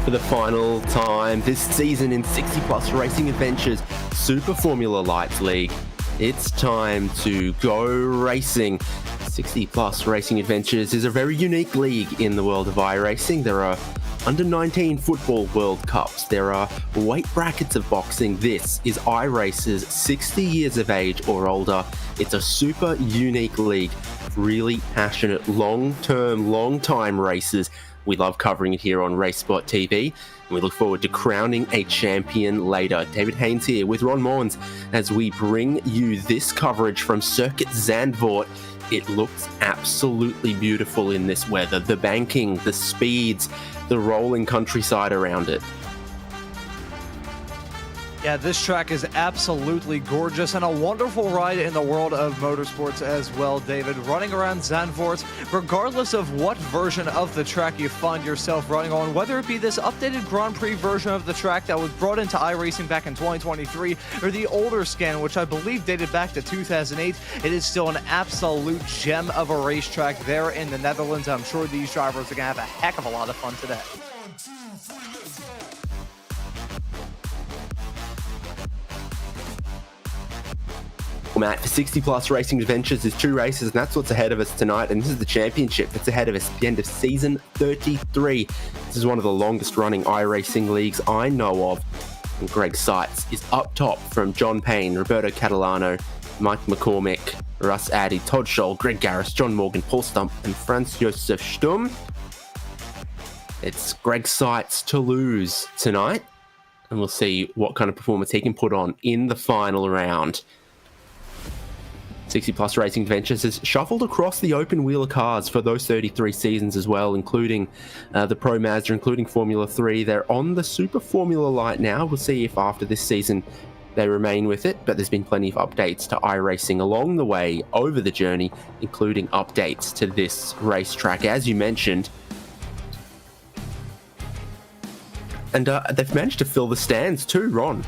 For the final time this season in 60 Plus Racing Adventures Super Formula Lights League, it's time to go racing. 60 Plus Racing Adventures is a very unique league in the world of iRacing. There are under-19 football World Cups. There are weight brackets of boxing. This is iRacers 60 years of age or older. It's a super unique league of really passionate, long-term, long-time racers. We love covering it here on RaceSpotTV, and we look forward to crowning a champion later. David Haynes here with Ron Morns as we bring you this coverage from Circuit Zandvoort. It looks absolutely beautiful in this weather. The banking, the speeds, the rolling countryside around it. Yeah, this track is absolutely gorgeous and a wonderful ride in the world of motorsports as well, David. Running around Zandvoort, regardless of what version of the track you find yourself running on, whether it be this updated Grand Prix version of the track that was brought into iRacing back in 2023, or the older scan, which I believe dated back to 2008, it is still an absolute gem of a racetrack there in the Netherlands. I'm sure these drivers are going to have a heck of a lot of fun today. Format for 60 Plus Racing Adventures is 2 races, and that's what's ahead of us tonight. And this is the championship that's ahead of us at the end of season 33. This is one of the longest running iRacing leagues I know of. And Greg Seitz is up top from John Payne, Roberto Catalano, Mike McCormick, Russ Addy, Todd Scholl, Greg Garris, John Morgan, Paul Stump, and Franz Josef Sturm. It's Greg Seitz to lose tonight, and we'll see what kind of performance he can put on in the final round. 60 Plus Racing Adventures has shuffled across the open wheeler cars for those 33 seasons as well, including the Pro Mazda, including Formula 3. They're on the Super Formula Light now. We'll see if after this season they remain with it, but there's been plenty of updates to iRacing along the way over the journey, including updates to this racetrack, as you mentioned. And they've managed to fill the stands too, Ron.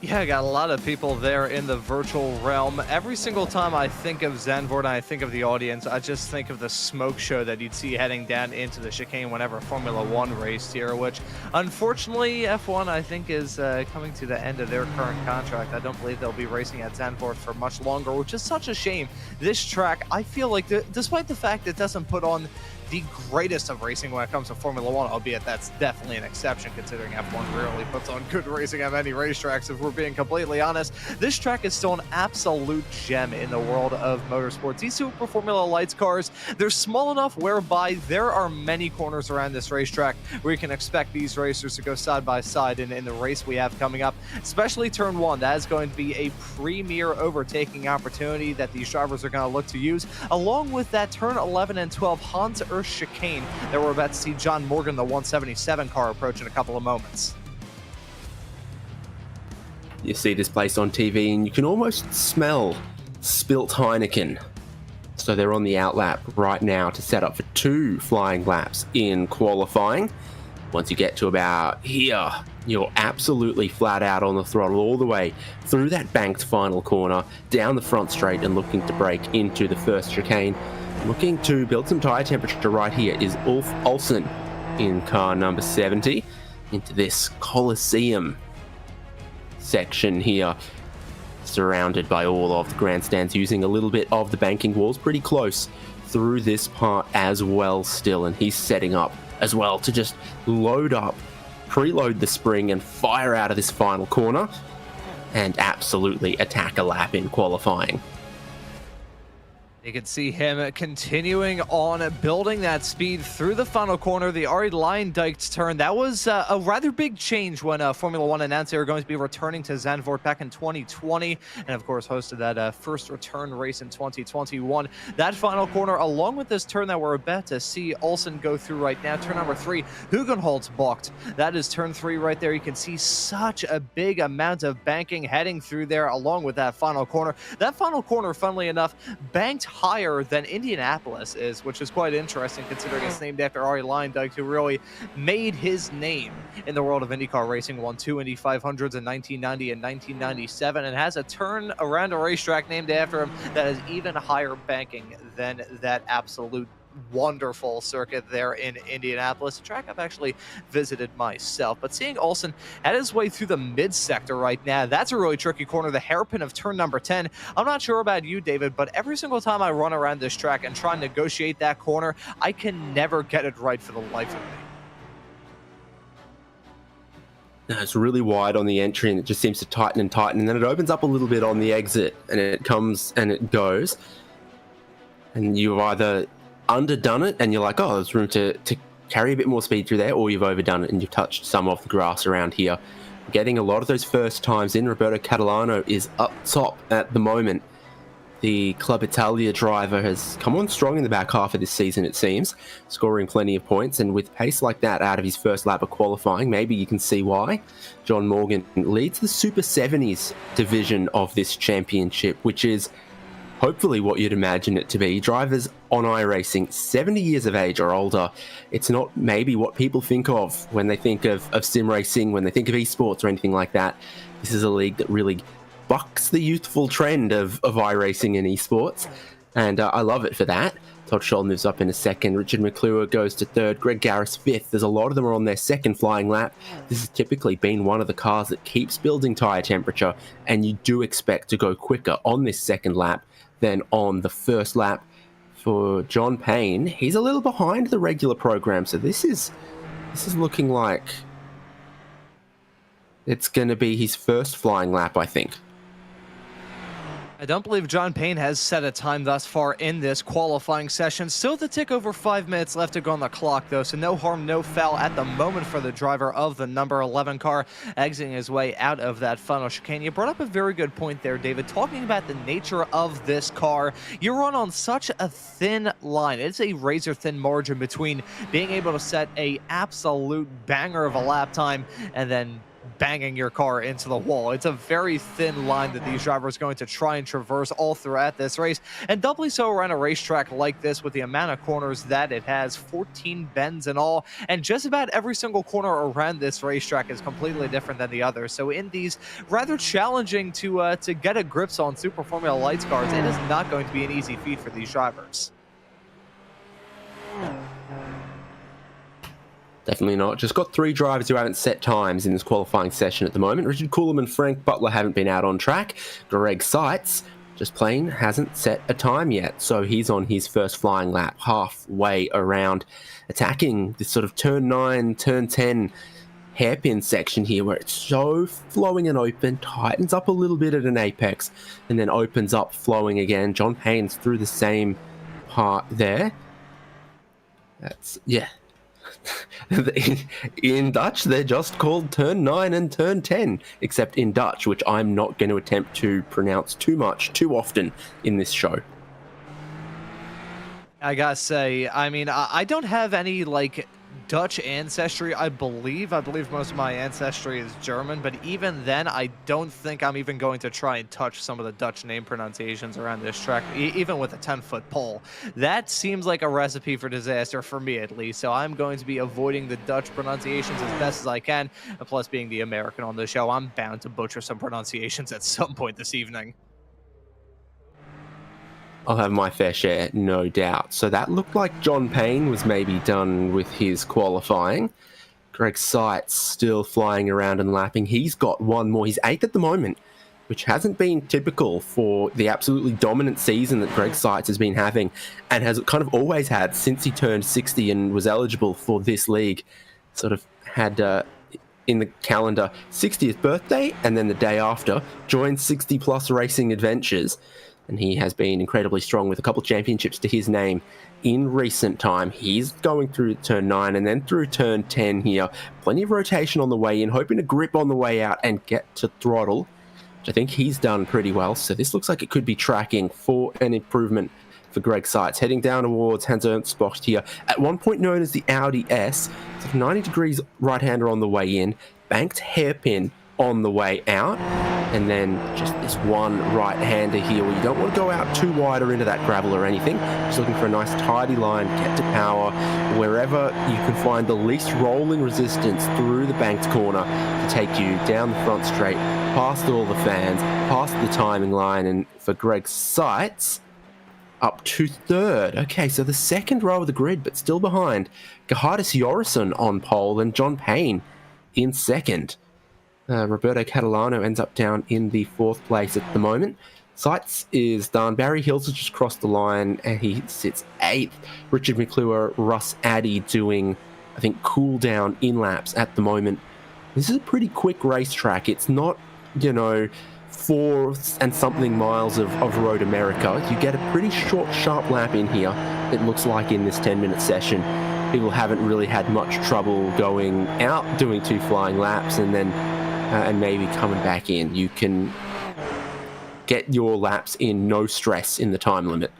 Yeah, I got a lot of people there in the virtual realm. Every single time I think of Zandvoort and I think of the audience, I just think of the smoke show that you'd see heading down into the chicane whenever Formula 1 raced here, which unfortunately F1 I think is coming to the end of their current contract. I don't believe they'll be racing at Zandvoort for much longer, which is such a shame. This track, I feel like, despite the fact it doesn't put on the greatest of racing when it comes to Formula 1, albeit that's definitely an exception considering F1 rarely puts on good racing at many racetracks, if we're being completely honest. This track is still an absolute gem in the world of motorsports. These Super Formula Lights cars, they're small enough whereby there are many corners around this racetrack where you can expect these racers to go side by side in the race we have coming up, especially turn 1. That is going to be a premier overtaking opportunity that these drivers are going to look to use, along with that turn 11 and 12 Hans Earth chicane that we're about to see John Morgan, the 177 car, approach in a couple of moments. You see this place on TV and you can almost smell spilt Heineken. So they're on the outlap right now to set up for 2 flying laps in qualifying. Once you get to about here, you're absolutely flat out on the throttle all the way through that banked final corner, down the front straight and looking to break into the first chicane. Looking to build some tyre temperature right here is Ulf Olsen in car number 70 into this Coliseum section here, surrounded by all of the grandstands, using a little bit of the banking walls pretty close through this part as well still, and he's setting up as well to just load up, preload the spring and fire out of this final corner and absolutely attack a lap in qualifying. You can see him continuing on building that speed through the final corner. The Ari Leijendijk's turn. That was a rather big change when Formula One announced they were going to be returning to Zandvoort back in 2020, and of course hosted that first return race in 2021. That final corner, along with this turn that we're about to see Olsen go through right now, turn number 3, Hugenholtz balked. That is turn 3 right there. You can see such a big amount of banking heading through there, along with that final corner. That final corner, funnily enough, banked higher than Indianapolis is, which is quite interesting considering it's named after Ari Leijendijk, who really made his name in the world of IndyCar racing, won 2 Indy 500s in 1990 and 1997, and has a turn around a racetrack named after him that has even higher banking than that absolute wonderful circuit there in Indianapolis, a track I've actually visited myself. But seeing Olsen at his way through the mid-sector right now, that's a really tricky corner, the hairpin of turn number 10. I'm not sure about you, David, but every single time I run around this track and try and negotiate that corner, I can never get it right for the life of me. No, it's really wide on the entry and it just seems to tighten and tighten, and then it opens up a little bit on the exit and it comes and it goes, and you've either underdone it and you're like, oh, there's room to carry a bit more speed through there, or you've overdone it and you've touched some of the grass around here. Getting a lot of those first times in. Roberto Catalano is up top at the moment. The Club Italia driver has come on strong in the back half of this season, it seems, scoring plenty of points, and with pace like that out of his first lap of qualifying, maybe you can see why. John Morgan leads the Super 70s division of this championship, which is hopefully what you'd imagine it to be. Drivers on iRacing, 70 years of age or older. It's not maybe what people think of when they think of sim racing, when they think of esports or anything like that. This is a league that really bucks the youthful trend of iRacing and esports, and I love it for that. Todd Scholl moves up in a second. Richard McClure goes to third. Greg Garris fifth. There's a lot of them are on their second flying lap. This has typically been one of the cars that keeps building tyre temperature, and you do expect to go quicker on this second lap than on the first lap. For John Payne, he's a little behind the regular program, so this is looking like it's going to be his first flying lap, I think. I don't believe John Payne has set a time thus far in this qualifying session. Still to tick over 5 minutes left to go on the clock, though, so no harm, no foul at the moment for the driver of the number 11 car, exiting his way out of that final chicane. You brought up a very good point there, David, talking about the nature of this car. You run on such a thin line. It's a razor-thin margin between being able to set a absolute banger of a lap time and then banging your car into the wall. It's a very thin line that these drivers are going to try and traverse all throughout this race, and doubly so around a racetrack like this with the amount of corners that it has, 14 bends in all, and just about every single corner around this racetrack is completely different than the other. So in these rather challenging to get a grips on Super Formula Lights cars, it is not going to be an easy feat for these drivers. Definitely not. Just got 3 drivers who haven't set times in this qualifying session at the moment. Richard Coulomb and Frank Butler haven't been out on track. Greg Seitz just plain hasn't set a time yet. So he's on his first flying lap, halfway around, attacking this sort of turn 9, turn 10 hairpin section here where it's so flowing and open, tightens up a little bit at an apex, and then opens up flowing again. John Payne's through the same part there. That's, yeah. In Dutch, they're just called turn 9 and turn 10, except in Dutch, which I'm not going to attempt to pronounce too often in this show. I gotta say, I mean, I don't have any, like, Dutch ancestry, I believe most of my ancestry is German, but even then, I don't think I'm even going to try and touch some of the Dutch name pronunciations around this track, even with a 10-foot pole. That seems like a recipe for disaster for me, at least, so I'm going to be avoiding the Dutch pronunciations as best as I can, and plus being the American on the show, I'm bound to butcher some pronunciations at some point this evening. I'll have my fair share, no doubt. So that looked like John Payne was maybe done with his qualifying. Greg Seitz still flying around and lapping. He's got one more. He's 8th at the moment, which hasn't been typical for the absolutely dominant season that Greg Seitz has been having and has kind of always had since he turned 60 and was eligible for this league. Sort of had in the calendar 60th birthday, and then the day after joined 60 Plus Racing Adventures. and he has been incredibly strong with a couple of championships to his name in recent time. He's going through turn 9 and then through turn 10 here. Plenty of rotation on the way in, hoping to grip on the way out and get to throttle, which I think he's done pretty well. So this looks like it could be tracking for an improvement for Greg Seitz. Heading down towards Hans-Ernst Bocht here, at one point known as the Audi S. It's like 90 degrees right-hander on the way in, banked hairpin on the way out, and then just this one right-hander here where you don't want to go out too wide or into that gravel or anything. Just looking for a nice tidy line, get to power, wherever you can find the least rolling resistance through the banked corner to take you down the front straight, past all the fans, past the timing line, and for Greg Seitz, up to third. Okay, so the second row of the grid, but still behind Gerhardus Jorrison on pole and John Payne in second. Roberto Catalano ends up down in the fourth place at the moment. Seitz is done. Barry Hills has just crossed the line and he sits eighth. Richard McClure, Russ Addy doing, I think, cool down in laps at the moment. This is a pretty quick racetrack. It's not, 4 and something miles of road America. You get a pretty short, sharp lap in here, it looks like, in this 10-minute session. People haven't really had much trouble going out, doing 2 flying laps, and then and maybe coming back in. You can get your laps in no stress in the time limit.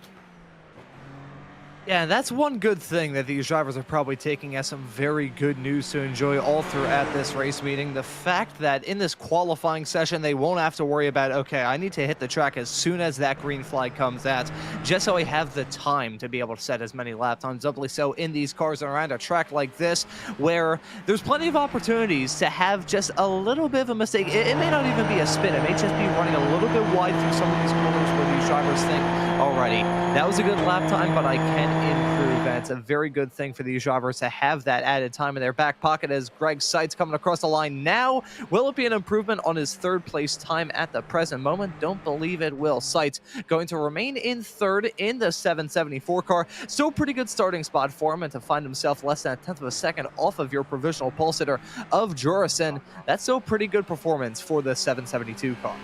Yeah, that's one good thing that these drivers are probably taking as some very good news to enjoy all throughout this race meeting. The fact that in this qualifying session, they won't have to worry about, okay, I need to hit the track as soon as that green flag comes out, just so I have the time to be able to set as many lap times, doubly so in these cars and around a track like this, where there's plenty of opportunities to have just a little bit of a mistake. It may not even be a spin. It may just be running a little bit wide through some of these corners where these drivers think, alrighty, that was a good lap time, but I can improve. And it's a very good thing for these drivers to have that added time in their back pocket as Greg Seitz coming across the line now. Will it be an improvement on his third place time at the present moment? Don't believe it will. Seitz going to remain in third in the 774 car. Still pretty good starting spot for him, and to find himself less than a tenth of a second off of your provisional pole sitter of Jorrison, that's still pretty good performance for the 772 car.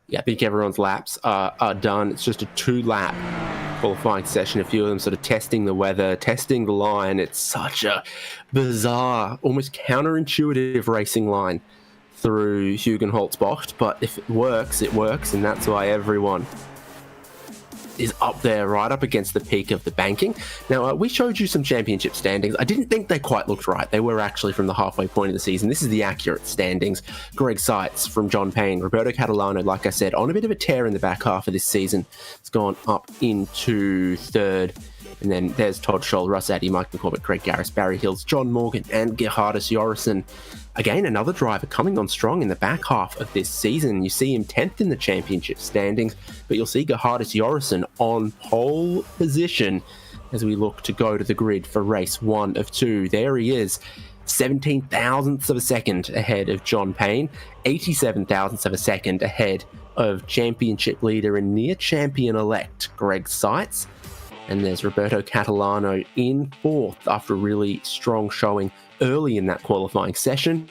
Yeah, I think everyone's laps are done. It's just a 2-lap qualifying session. A few of them sort of testing the weather, testing the line. It's such a bizarre, almost counterintuitive racing line through Hugenholz-Bocht. But if it works, and that's why everyone is up there, right up against the peak of the banking. Now, we showed you some championship standings. I didn't think they quite looked right. They were actually from the halfway point of the season. This is the accurate standings. Greg Seitz from John Payne. Roberto Catalano, like I said, on a bit of a tear in the back half of this season. It's gone up into third. And then there's Todd Scholl, Russ Addy, Mike McCormick, Greg Garris, Barry Hills, John Morgan, and Gerhardus Jorrison. Again, another driver coming on strong in the back half of this season. You see him 10th in the championship standings, but you'll see Gerhardus Jorrison on pole position as we look to go to the grid for race 1 of 2. There he is, 17 thousandths of a second ahead of John Payne, 87 thousandths of a second ahead of championship leader and near champion-elect Greg Seitz. And there's Roberto Catalano in 4th after a really strong showing early in that qualifying session.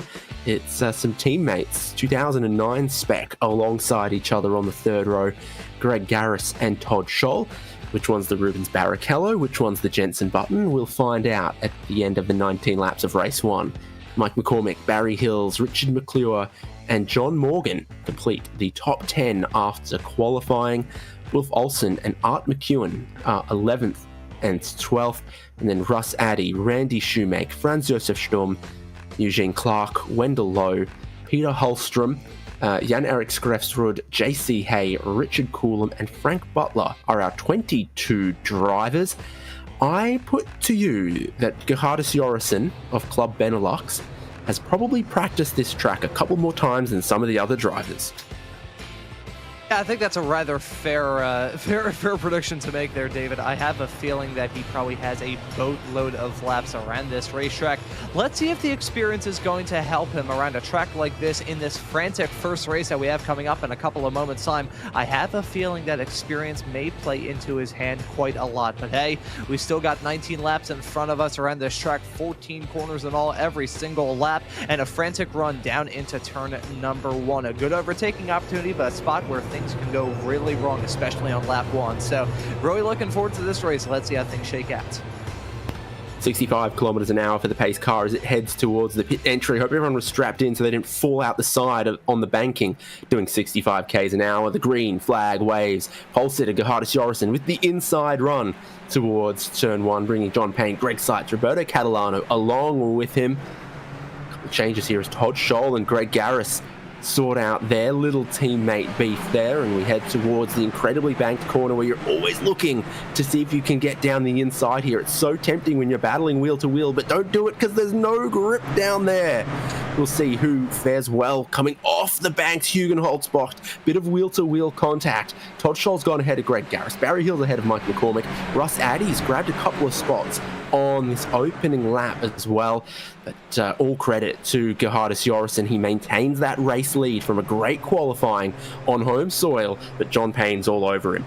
It's some teammates, 2009 spec, alongside each other on the 3rd row, Greg Garris and Todd Scholl. Which one's the Rubens Barrichello? Which one's the Jensen Button? We'll find out at the end of the 19 laps of race 1. Mike McCormick, Barry Hills, Richard McClure, and John Morgan complete the top 10 after qualifying. Wolf Olsen and Art McEwen are 11th and 12th, and then Russ Addy, Randy Shoemake, Franz Josef Sturm, Eugene Clark, Wendell Lowe, Peter Holstrom, Jan-Erik Skrefsrud, JC Hay, Richard Coulomb, and Frank Butler are our 22 drivers. I put to you that Gerhardus Jorrison of Club Benelux has probably practiced this track a couple more times than some of the other drivers. Yeah, I think that's a rather fair prediction to make there, David. I have a feeling that he probably has a boatload of laps around this racetrack. Let's see if the experience is going to help him around a track like this in this frantic first race that we have coming up in a couple of moments' time. I have a feeling that experience may play into his hand quite a lot. But hey, we still got 19 laps in front of us around this track, 14 corners in all, every single lap, and a frantic run down into turn number 1. A good overtaking opportunity, but a spot where things can go really wrong, especially on lap 1. So really looking forward to this race. Let's see how things shake out. 65 kilometers an hour for the pace car as it heads towards the pit entry. Hope everyone was strapped in so they didn't fall out the side on the banking. Doing 65 k's an hour. The green flag waves. Pole sitter Gerhardus Jorgensen with the inside run towards turn 1, bringing John Payne, Greg Seitz, Roberto Catalano along with him. A couple of changes here as Todd Scholl and Greg Garris sort out their little teammate beef there, and we head towards the incredibly banked corner where you're always looking to see if you can get down the inside here. It's so tempting when you're battling wheel to wheel, but don't do it because there's no grip down there. We'll see who fares well coming off the banked Hugenholtzbocht. Bit of wheel to wheel contact. Todd Scholl's gone ahead of Greg Garris. Barry Hill's ahead of Mike McCormick. Russ Addy's grabbed a couple of spots on this opening lap as well. But all credit to Gerhardus Jorgensen. He maintains that race lead from a great qualifying on home soil, but John Payne's all over him.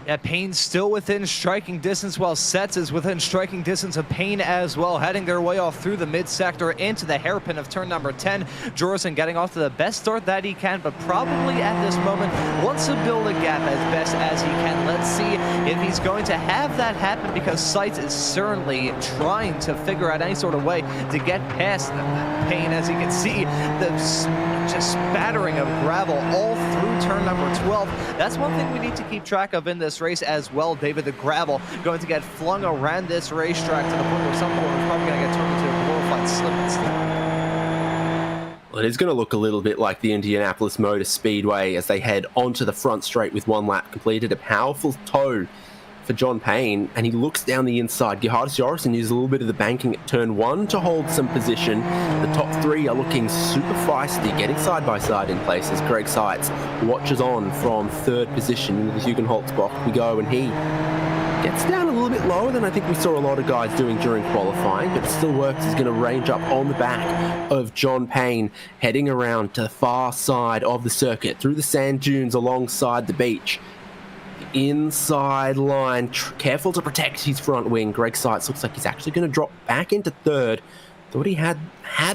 Yeah, Payne's still within striking distance, while Setz is within striking distance of Payne as well, heading their way off through the mid-sector into the hairpin of turn number 10. Jorgensen getting off to the best start that he can, but probably at this moment wants to build a gap as best as he can. Let's see if he's going to have that happen, because Seitz is certainly trying to figure out any sort of way to get past Payne. As you can see, the just spattering of gravel all through turn number 12. That's one thing we need to keep track of in this race as well, David. The gravel going to get flung around this racetrack to the point where some corners probably going to get turned into a glorified slip and slip. Well, it is going to look a little bit like the Indianapolis Motor Speedway as they head onto the front straight with one lap completed. A powerful toe for John Payne, and he looks down the inside. Gerhardus Jorgensen uses a little bit of the banking at turn 1 to hold some position. The top 3 are looking super feisty, getting side by side in places. Greg Seitz watches on from 3rd position into the Hugenholtzbocht. We go, and he gets down a little bit lower than I think we saw a lot of guys doing during qualifying, but it still works. He's going to range up on the back of John Payne, heading around to the far side of the circuit, through the sand dunes alongside the beach. Inside line, careful to protect his front wing. Greg Seitz looks like he's actually going to drop back into 3rd. Thought he had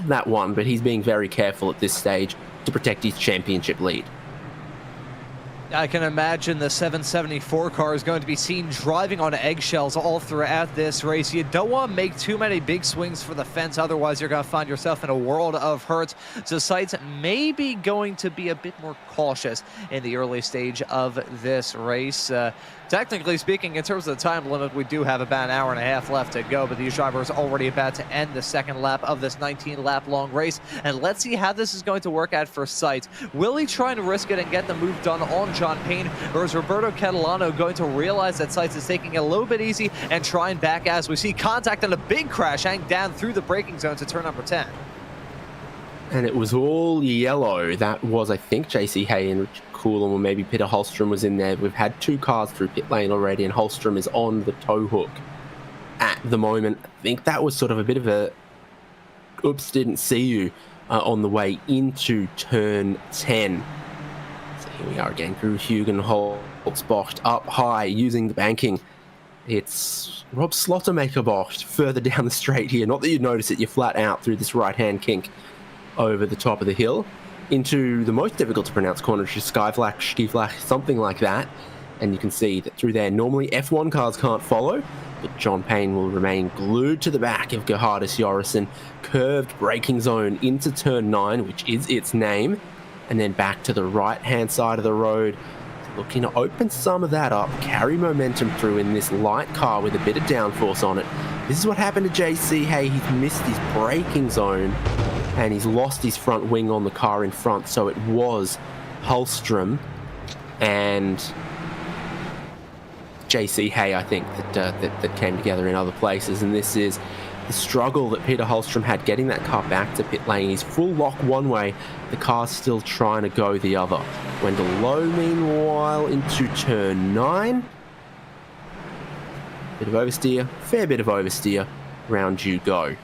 that one, but he's being very careful at this stage to protect his championship lead. I can imagine the 774 car is going to be seen driving on eggshells all throughout this race. You don't want to make too many big swings for the fence, otherwise you're going to find yourself in a world of hurt. So Seitz may be going to be a bit more cautious in the early stage of this race. Technically speaking, in terms of the time limit, we do have about an hour and a half left to go, but these drivers are already about to end the second lap of this 19-lap long race. And let's see how this is going to work out for Seitz. Will he try and risk it and get the move done on John Payne, or is Roberto Catalano going to realize that Seitz is taking it a little bit easy and try and back as we see contact and a big crash hang down through the braking zone to turn number 10? And it was all yellow. That was, I think, JC Hay and Richard Coulomb, or maybe Peter Holstrom was in there. We've had 2 cars through pit lane already, and Holstrom is on the tow hook at the moment. I think that was sort of a bit of a oops, didn't see you on the way into turn 10. So here we are again through Hugenholtzbocht, up high using the banking. It's Rob Slottermaker-Bocht further down the straight here. Not that you'd notice it, you're flat out through this right-hand kink over the top of the hill into the most difficult to pronounce corner, which is Skiflach, something like that. And you can see that through there, normally F1 cars can't follow, but John Payne will remain glued to the back of Gerhardus Jorgensen. Curved braking zone into turn 9, which is its name, and then back to the right-hand side of the road. Looking to open some of that up, carry momentum through in this light car with a bit of downforce on it. This is what happened to JC Hay. He's missed his braking zone, and he's lost his front wing on the car in front. So it was Holstrom and JC Hay, I think, that came together in other places. And this is the struggle that Peter Holstrom had getting that car back to pit lane. He's full lock one way, the car's still trying to go the other. Wendell Lowe, meanwhile, into turn 9. Bit of oversteer, fair bit of oversteer. Round you go.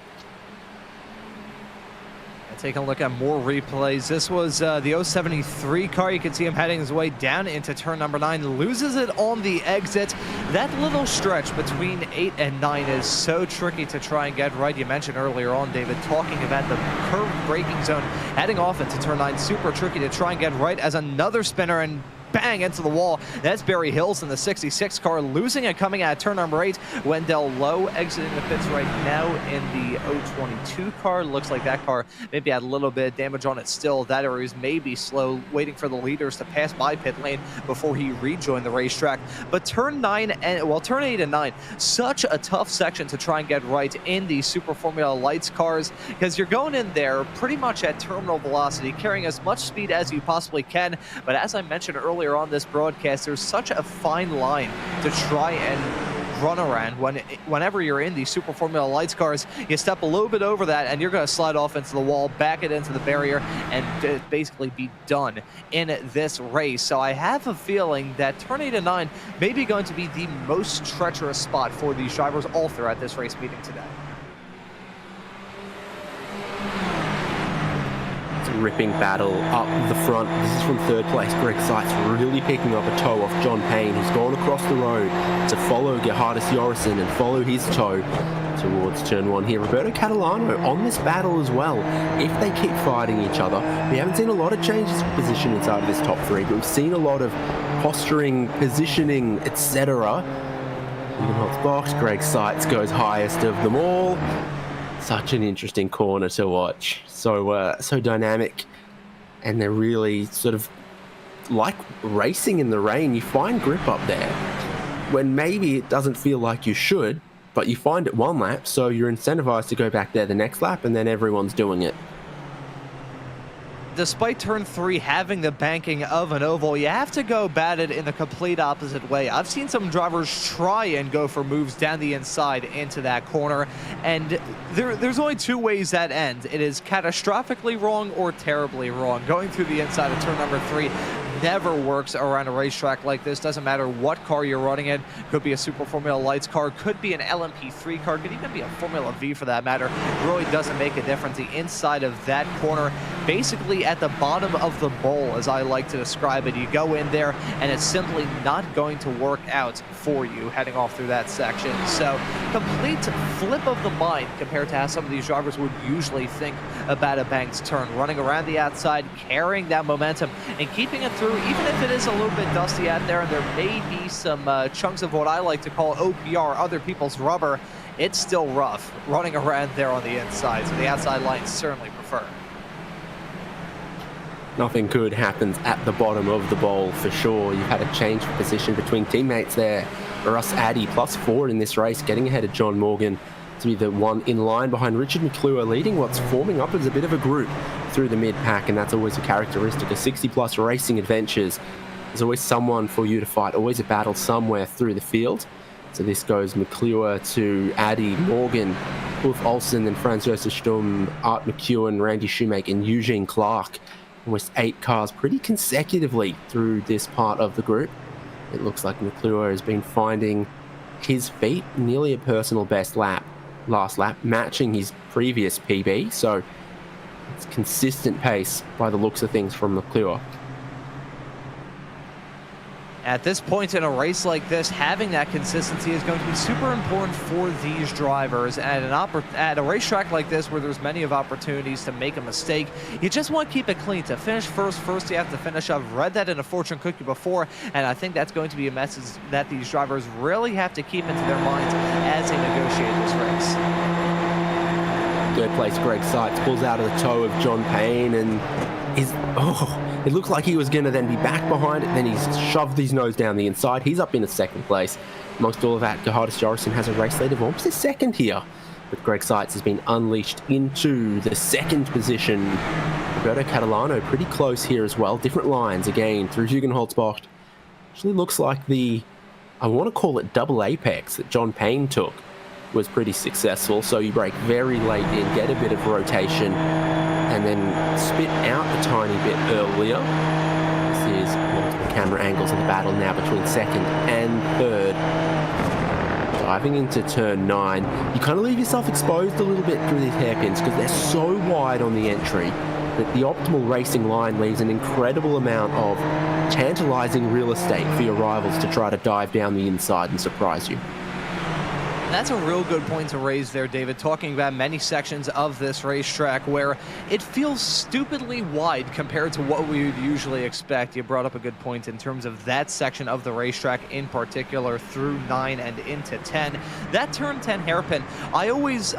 Taking a look at more replays. This was the 073 car. You can see him heading his way down into turn number 9. Loses it on the exit. That little stretch between 8 and 9 is so tricky to try and get right. You mentioned earlier on, David, talking about the curved braking zone. Heading off into turn 9, super tricky to try and get right as another spinner and bang into the wall. That's Barry Hills in the 66 car, losing it coming out of turn number 8. Wendell Lowe exiting the pits right now in the 022 car. Looks like that car maybe had a little bit of damage on it still. That area is maybe slow, waiting for the leaders to pass by pit lane before he rejoined the racetrack. But turn 9 and, well, turn 8 and 9, such a tough section to try and get right in the Super Formula Lights cars, because you're going in there pretty much at terminal velocity, carrying as much speed as you possibly can. But as I mentioned earlier on this broadcast, there's such a fine line to try and run around whenever you're in these Super Formula Lights cars. You step a little bit over that and you're going to slide off into the wall, back it into the barrier, and basically be done in this race. So I have a feeling that turn 8 and 9 may be going to be the most treacherous spot for these drivers all throughout this race meeting today. Ripping battle up the front. This is from third place. Greg Seitz really picking up a toe off John Payne, who's gone across the road to follow Gerhardus Jorrison and follow his toe towards turn 1 here. Roberto Catalano on this battle as well. If they keep fighting each other, we haven't seen a lot of changes of position inside of this top 3, but we've seen a lot of posturing, positioning, etc. Hugenholtz box. Greg Seitz goes highest of them all. Such an interesting corner to watch. So dynamic, and they're really sort of like racing in the rain. You find grip up there when maybe it doesn't feel like you should, but you find it one lap, so you're incentivized to go back there the next lap, and then everyone's doing it. Despite turn 3 having the banking of an oval, you have to go about it in the complete opposite way. I've seen some drivers try and go for moves down the inside into that corner, and there's only 2 ways that ends. It is catastrophically wrong or terribly wrong. Going through the inside of turn number 3 never works around a racetrack like this. Doesn't matter what car you're running in. Could be a Super Formula Lights car, could be an LMP3 car, could even be a Formula V for that matter. It really doesn't make a difference. The inside of that corner, basically at the bottom of the bowl, as I like to describe it. You go in there and it's simply not going to work out for you heading off through that section. So complete flip of the mind compared to how some of these drivers would usually think about a banked turn. Running around the outside, carrying that momentum and keeping it through, even if it is a little bit dusty out there and there may be some chunks of what I like to call OPR, other people's rubber. It's still rough running around there on the inside, so the outside lines certainly prefer. Nothing good happens at the bottom of the bowl for sure. You've had a change of position between teammates there. Russ Addy +4 in this race, getting ahead of John Morgan to be the one in line behind Richard McClure, leading what's forming up as a bit of a group through the mid-pack, and that's always a characteristic of 60-plus racing adventures. There's always someone for you to fight, always a battle somewhere through the field. So this goes McClure to Addy, Morgan, Ulf Olsen, then Franz Josef Sturm, Art McEwen, Randy Shoemake, and Eugene Clark. Almost 8 cars pretty consecutively through this part of the group. It looks like McClure has been finding his feet, nearly a personal best lap last lap, matching his previous PB. So it's consistent pace by the looks of things from McClure. At this point in a race like this, having that consistency is going to be super important for these drivers. At a racetrack like this, where there's many of opportunities to make a mistake, you just want to keep it clean. To finish first you have to finish. I've read that in a fortune cookie before, and I think that's going to be a message that these drivers really have to keep into their minds as they negotiate this race. Third place, Greg Seitz pulls out of the toe of John Payne, and it looked like he was going to then be back behind it. Then he's shoved his nose down the inside. He's up in a second place. Amongst all of that, Gerhardus Jorrison has a race lead of almost a second here. But Greg Seitz has been unleashed into the second position. Roberto Catalano pretty close here as well. Different lines again through Hugenholtzbocht. Actually looks like I want to call it double apex that John Payne took was pretty successful. So you brake very late in, get a bit of rotation, and then spit out a tiny bit earlier. This is multiple camera angles of the battle now between second and third. Diving into turn 9, you kind of leave yourself exposed a little bit through these hairpins because they're so wide on the entry that the optimal racing line leaves an incredible amount of tantalizing real estate for your rivals to try to dive down the inside and surprise you. That's a real good point to raise there, David, talking about many sections of this racetrack where it feels stupidly wide compared to what we would usually expect. You brought up a good point in terms of that section of the racetrack in particular through 9 and into 10. That turn 10 hairpin, I always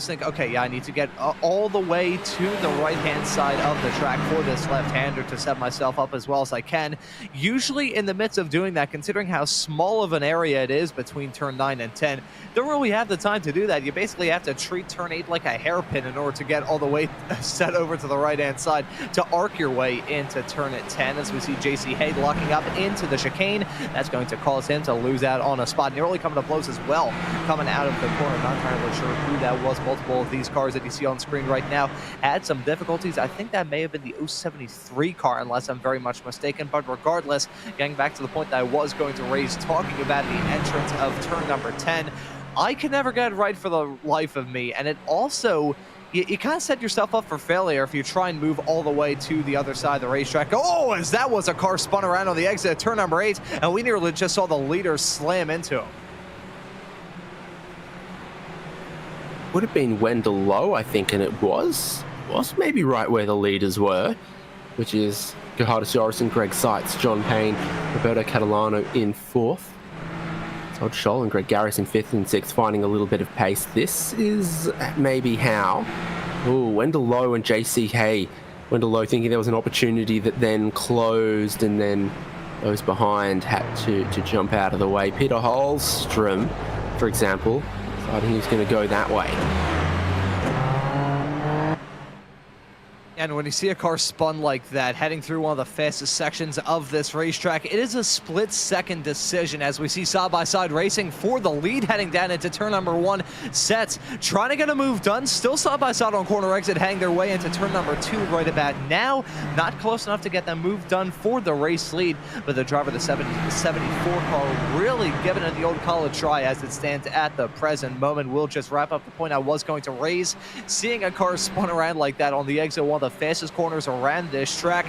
think, okay, yeah, I need to get all the way to the right-hand side of the track for this left-hander to set myself up as well as I can. Usually in the midst of doing that, considering how small of an area it is between turn 9 and 10, don't really have the time to do that. You basically have to treat turn 8 like a hairpin in order to get all the way set over to the right-hand side to arc your way into turn 10, as we see JC Hay locking up into the chicane. That's going to cause him to lose out on a spot. Nearly coming to blows as well, coming out of the corner. Not entirely sure who that was. Multiple of these cars that you see on screen right now had some difficulties. I think that may have been the 073 car, unless I'm very much mistaken. But regardless, getting back to the point that I was going to raise, talking about the entrance of turn number 10, I can never get it right for the life of me. And it also, you kind of set yourself up for failure if you try and move all the way to the other side of the racetrack. Oh, as that was a car spun around on the exit of turn number 8, and we nearly just saw the leader slam into him. Would have been Wendell Lowe, I think, and it was maybe right where the leaders were, which is Gerhardus Jorisson, Greg Seitz, John Payne, Roberto Catalano in 4th. Todd Scholl and Greg Garris in 5th and 6th, finding a little bit of pace. This is maybe how. Ooh, Wendell Lowe and JC Hay. Wendell Lowe thinking there was an opportunity that then closed, and then those behind had to jump out of the way. Peter Holstrom, for example, deciding he was going to go that way. And when you see a car spun like that, heading through one of the fastest sections of this racetrack, it is a split-second decision as we see side-by-side racing for the lead heading down into turn number 1. Sets trying to get a move done, still side-by-side on corner exit, heading their way into turn number 2 right about now. Not close enough to get that move done for the race lead, but the driver of the 74 car really giving it the old college try as it stands at the present moment. We'll just wrap up the point I was going to raise. Seeing a car spun around like that on the exit of one of the fastest corners around this track,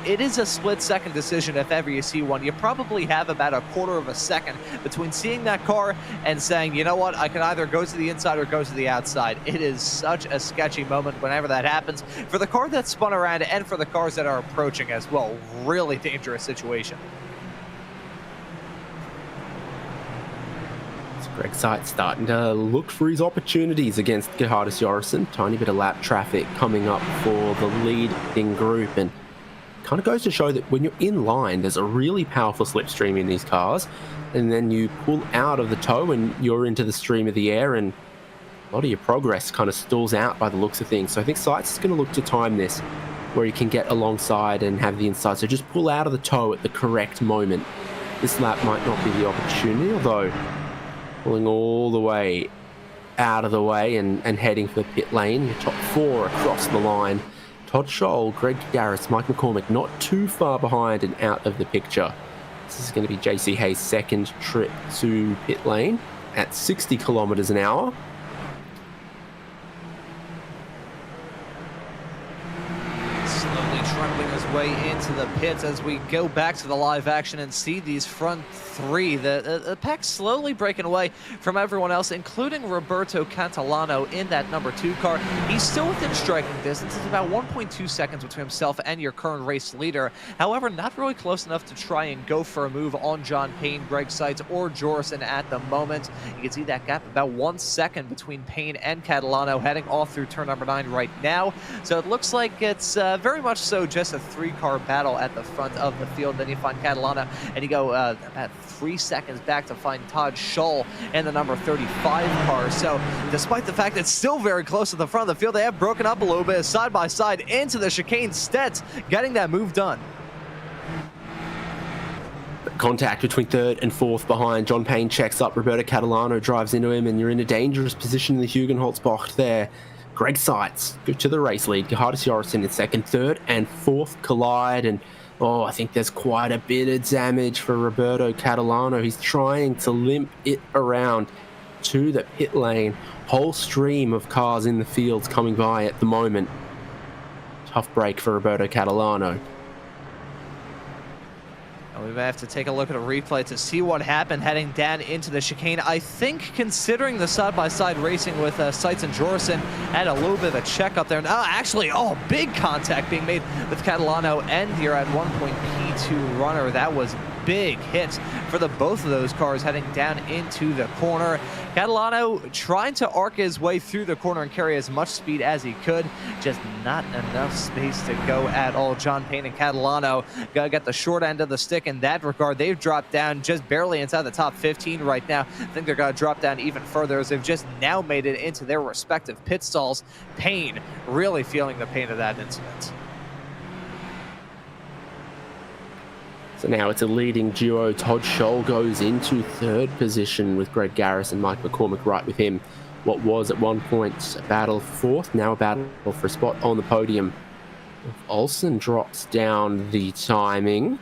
it is a split-second decision if ever you see one. You probably have about a quarter of a second between seeing that car and saying, you know what, I can either go to the inside or go to the outside. It is such a sketchy moment whenever that happens for the car that spun around and for the cars that are approaching as well. Really dangerous situation. Greg Seitz starting to look for his opportunities against Gerhardus Jorisson. Tiny bit of lap traffic coming up for the leading group, and kind of goes to show that when you're in line, there's a really powerful slipstream in these cars, and then you pull out of the tow and you're into the stream of the air, and a lot of your progress kind of stalls out by the looks of things. So I think Seitz is going to look to time this where he can get alongside and have the inside. So just pull out of the tow at the correct moment. This lap might not be the opportunity, although pulling all the way out of the way and heading for the pit lane. Your top 4 across the line. Todd Scholl, Greg Garris, Mike McCormick not too far behind and out of the picture. This is going to be JC Hayes' second trip to pit lane at 60 kilometers an hour. Slowly trundling his way into the pits as we go back to the live action and see these front 3. The pack slowly breaking away from everyone else, including Roberto Catalano in that number 2 car. He's still within striking distance. It's about 1.2 seconds between himself and your current race leader. However, not really close enough to try and go for a move on John Payne, Greg Seitz, or Jorisson at the moment. You can see that gap about 1 second between Payne and Catalano heading off through turn number 9 right now. So it looks like it's very much so just a 3-car battle at the front of the field. Then you find Catalano and you go about 3 seconds back to find Todd Scholl in the number 35 car. So despite the fact it's still very close to the front of the field, they have broken up a little bit side by side into the chicane. Stets getting that move done. Contact between third and fourth behind. John Payne checks up. Roberto Catalano drives into him, and you're in a dangerous position in the Hugenholtzbach there. Greg Seitz go to the race lead. Gerhardus Jorgensen in second. Third and fourth collide, and I think there's quite a bit of damage for Roberto Catalano. He's trying to limp it around to the pit lane. Whole stream of cars in the fields coming by at the moment. Tough break for Roberto Catalano. We may have to take a look at a replay to see what happened heading down into the chicane. I think, considering the side-by-side racing with Seitz and Jorgensen, had a little bit of a check up there. Now, actually, big contact being made with Catalano and here at one point P2 runner. That was big hits for the both of those cars heading down into the corner. Catalano trying to arc his way through the corner and carry as much speed as he could, just not enough space to go at all. John Payne and Catalano gotta get the short end of the stick in that regard. They've dropped down just barely inside the top 15 right now. I think they're gonna drop down even further as they've just now made it into their respective pit stalls. Payne really feeling the pain of that incident. So now it's a leading duo. Todd Scholl goes into third position with Greg Garris and Mike McCormick right with him. What was at one point a battle for fourth, now a battle for a spot on the podium. Olsen drops down the timing.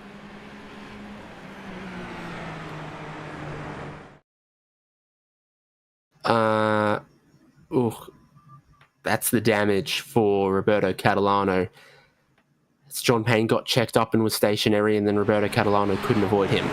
That's the damage for Roberto Catalano. John Payne got checked up and was stationary, and then Roberto Catalano couldn't avoid him.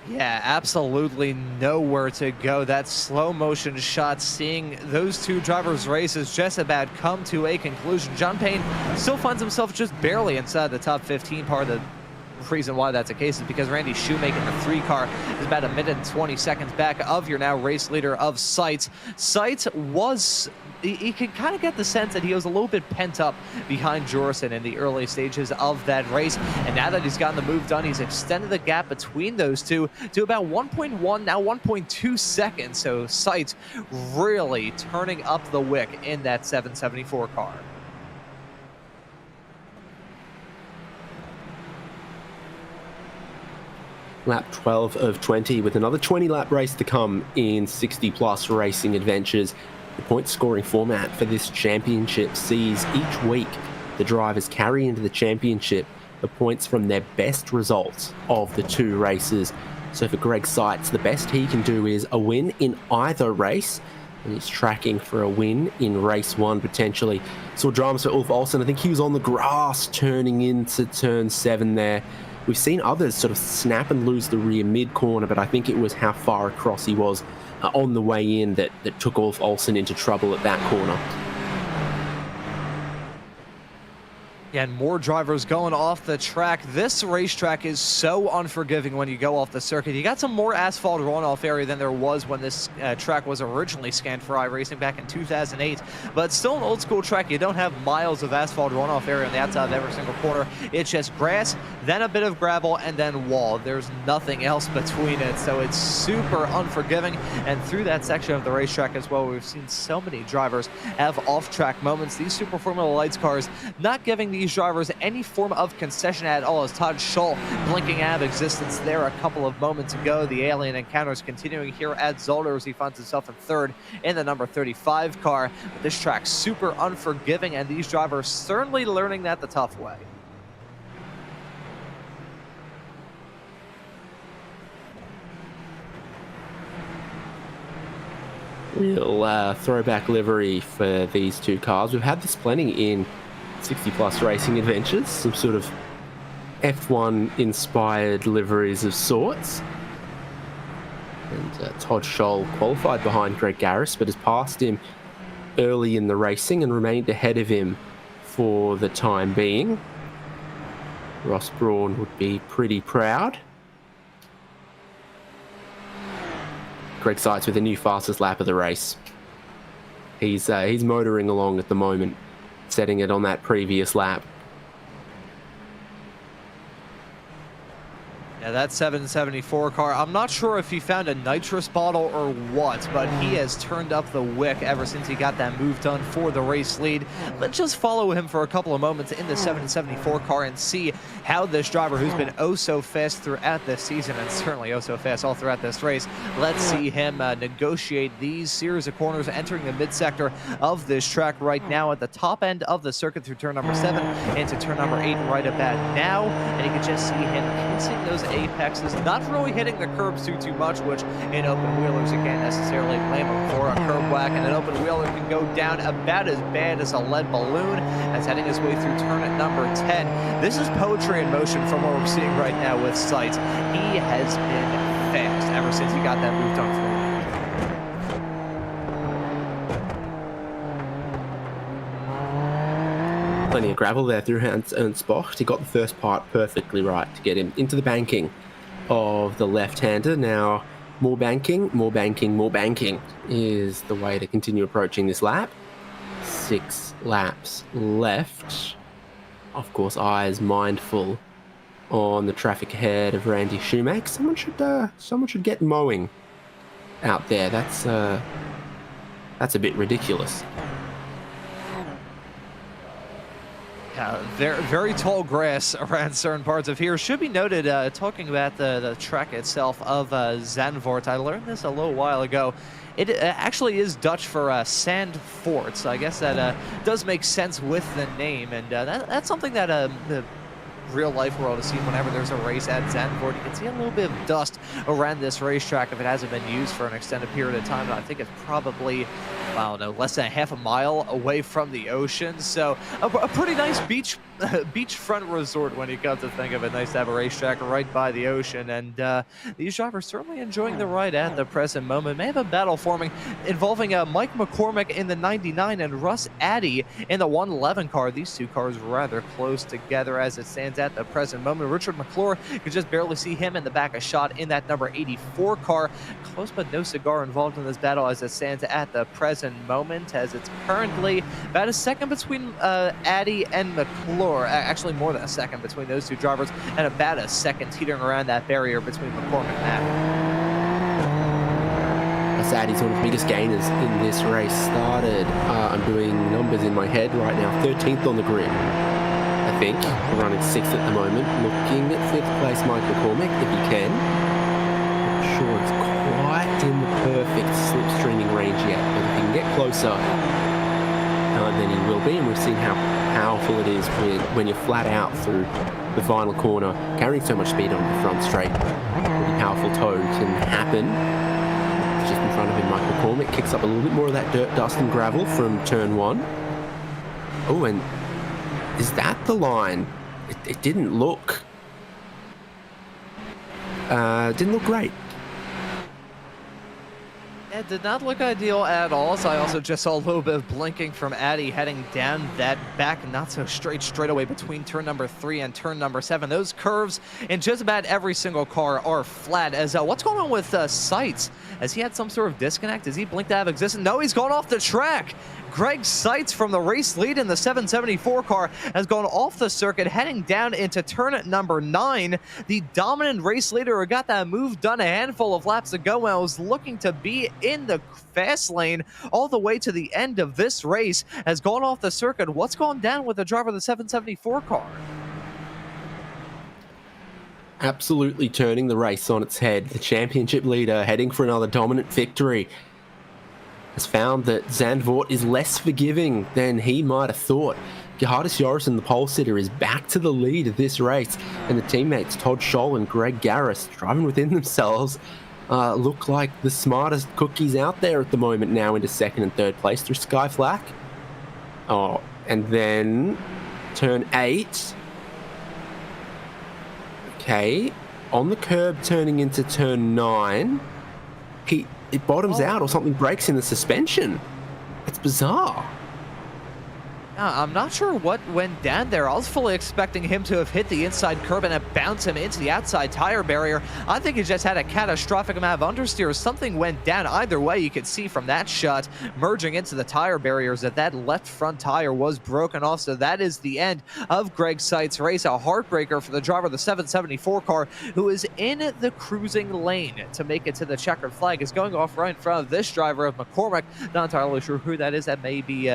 Yeah, absolutely nowhere to go. That slow motion shot, seeing those two drivers' races just about come to a conclusion. John Payne still finds himself just barely inside the top 15. Part of the reason why that's the case is because Randy Shoemaker in the 3 car is about a minute and 20 seconds back of your now race leader of Seitz. Seitz was... You can kind of get the sense that he was a little bit pent up behind Jorgensen in the early stages of that race. And now that he's gotten the move done, he's extended the gap between those two to about 1.1, now 1.2 seconds. So Seitz really turning up the wick in that 774 car. Lap 12 of 20 with another 20-lap race to come in 60-plus racing adventures. The point scoring format for this championship sees each week the drivers carry into the championship the points from their best results of the 2 races. So for Greg Seitz, the best he can do is a win in either race, and he's tracking for a win in race 1 potentially. Saw dramas for Ulf Olsen. I think he was on the grass turning into turn 7 there. We've seen others sort of snap and lose the rear mid-corner, but I think it was how far across he was on the way in that took Ulf Olsen into trouble at that corner. Yeah, and more drivers going off the track. This racetrack is so unforgiving when you go off the circuit. You got some more asphalt runoff area than there was when this track was originally scanned for iRacing back in 2008. But it's still an old school track. You don't have miles of asphalt runoff area on the outside of every single corner. It's just grass, then a bit of gravel, and then wall. There's nothing else between it. So it's super unforgiving. And through that section of the racetrack as well, we've seen so many drivers have off-track moments. These Super Formula Lights cars not giving these drivers any form of concession at all, as Todd Scholl blinking out of existence there a couple of moments ago. The alien encounters continuing here at Zolder as he finds himself in third in the number 35 car. But this track super unforgiving, and these drivers certainly learning that the tough way. Real throwback livery for these 2 cars. We've had this plenty in 60-plus racing adventures, some sort of F1-inspired liveries of sorts. And Todd Scholl qualified behind Greg Garris, but has passed him early in the racing and remained ahead of him for the time being. Ross Brawn would be pretty proud. Greg Seitz with a new fastest lap of the race. He's motoring along at the moment, setting it on that previous lap. Yeah, that 774 car, I'm not sure if he found a nitrous bottle or what, but he has turned up the wick ever since he got that move done for the race lead. Let's just follow him for a couple of moments in the 774 car and see how this driver, who's been oh so fast throughout this season and certainly oh so fast all throughout this race, let's see him negotiate these series of corners entering the mid-sector of this track right now at the top end of the circuit through turn number 7 into turn number 8 right about now. And you can just see him kissing those apexes, not really hitting the curbs too much, which in open wheelers you can't necessarily blame him for. A curb whack and an open wheeler can go down about as bad as a lead balloon as heading his way through turn at number 10. This is poetry in motion from what we're seeing right now with Seitz. He has been fast ever since he got that move done for him. Plenty of gravel there through Hans Ernst-Bocht. He got the first part perfectly right to get him into the banking of the left-hander. Now, more banking is the way to continue approaching this lap. 6 laps left. Of course, eyes mindful on the traffic ahead of Randy Shoemaker. Someone should get mowing out there. That's a bit ridiculous. Yeah, very tall grass around certain parts of here. Should be noted, talking about the track itself of Zandvoort, I learned this a little while ago. It actually is Dutch for Zandvoort, so I guess that does make sense with the name, and that's something that the real life world has seen whenever there's a race at Zandvoort. You can see a little bit of dust around this racetrack if it hasn't been used for an extended period of time, and I think it's probably, I don't know, less than half a mile away from the ocean. So a pretty nice beachfront resort when you come to think of it. Nice to have a racetrack right by the ocean, and these drivers certainly enjoying the ride at the present moment. May have a battle forming involving Mike McCormick in the 99 and Russ Addy in the 111 car. These two cars rather close together as it stands at the present moment. Richard McClure, you can just barely see him in the back of shot in that number 84 car. Close but no cigar involved in this battle as it stands at the present moment, as it's currently about a second between Addy and McClure. Actually more than a second between those two drivers, and about a second teetering around that barrier between McCormick and Addy. Addy's one of the biggest gainers in this race. Started, I'm doing numbers in my head right now, 13th on the grid. I think we're running 6th at the moment. Looking at 5th place Mike McCormick if he can. Not sure it's quite in the perfect slipstreaming range yet, but if he can get closer, then he will be. And we've seen how powerful it is when you're flat out through the final corner, carrying so much speed on the front straight. Pretty powerful toe can happen. Just in front of him, Mike McCormick kicks up a little bit more of that dirt, dust and gravel from turn 1. Oh, and is that the line? It didn't look great. It did not look ideal at all, so I also just saw a little bit of blinking from Addy heading down that back not so straightaway between turn number 3 and turn number 7. Those curves in just about every single car are flat. As what's going on with Seitz? Has he had some sort of disconnect? Is he blinked out of existence? No, he's gone off the track. Greg Seitz from the race lead in the 774 car has gone off the circuit, heading down into turn at number 9. The dominant race leader who got that move done a handful of laps ago and was looking to be in the fast lane all the way to the end of this race has gone off the circuit. What's gone down with the driver of the 774 car? Absolutely turning the race on its head. The championship leader heading for another dominant victory has found that Zandvoort is less forgiving than he might have thought. Gerhardus Jorrison, the pole sitter, is back to the lead of this race, and the teammates Todd Scholl and Greg Garris, driving within themselves, look like the smartest cookies out there at the moment, now into 2nd and 3rd place through Sky Flack. Oh, and then turn 8. Okay, on the curb turning into turn 9, it bottoms out or something breaks in the suspension. It's bizarre. I'm not sure what went down there. I was fully expecting him to have hit the inside curb and have bounced him into the outside tire barrier. I think he just had a catastrophic amount of understeer. Something went down. Either way, you could see from that shot merging into the tire barriers that left front tire was broken off. So that is the end of Greg Seitz' race. A heartbreaker for the driver of the 774 car, who is in the cruising lane to make it to the checkered flag. Is going off right in front of this driver of McCormick. Not entirely sure who that is. That may be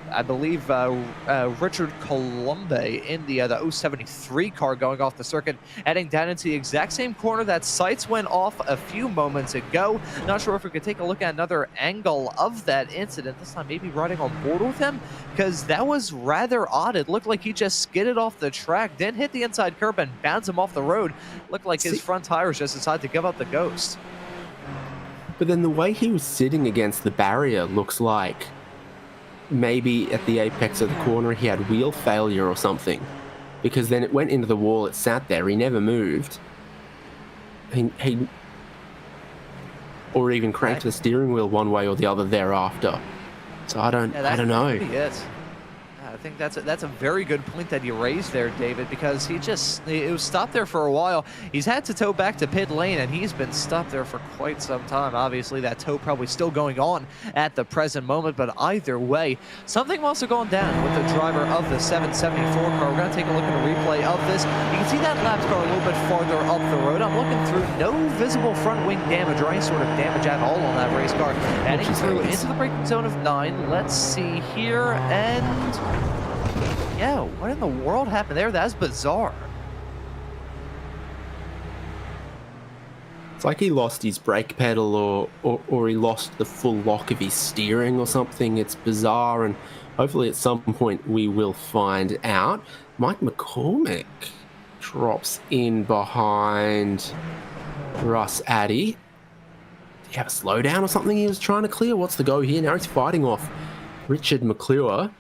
I believe Richard Colombe in the 073 car going off the circuit, heading down into the exact same corner that Seitz went off a few moments ago. Not sure if we could take a look at another angle of that incident, this time maybe riding on board with him, because that was rather odd. It looked like he just skidded off the track, then hit the inside curb and bounced him off the road. Looked like his front tires just decided to give up the ghost. But then the way he was sitting against the barrier looks like maybe at the apex of the corner he had wheel failure or something, because then it went into the wall, it sat there, he never moved. He or even cranked the steering wheel one way or the other thereafter. So I don't know. Yes. I think that's a very good point that you raised there, David, because he was stopped there for a while. He's had to tow back to pit lane, and he's been stopped there for quite some time. Obviously, that tow probably still going on at the present moment, but either way, something must have gone down with the driver of the 774 car. We're going to take a look at a replay of this. You can see that lap car a little bit farther up the road. I'm looking through, no visible front wing damage or any sort of damage at all on that race car. Heading through into the braking zone of 9. Let's see here, and yeah, what in the world happened there? That's bizarre. It's like he lost his brake pedal or he lost the full lock of his steering or something. It's bizarre, and hopefully at some point we will find out. Mike McCormick drops in behind Russ Addy. Did he have a slowdown or something he was trying to clear? What's the go here? Now he's fighting off Richard McClure.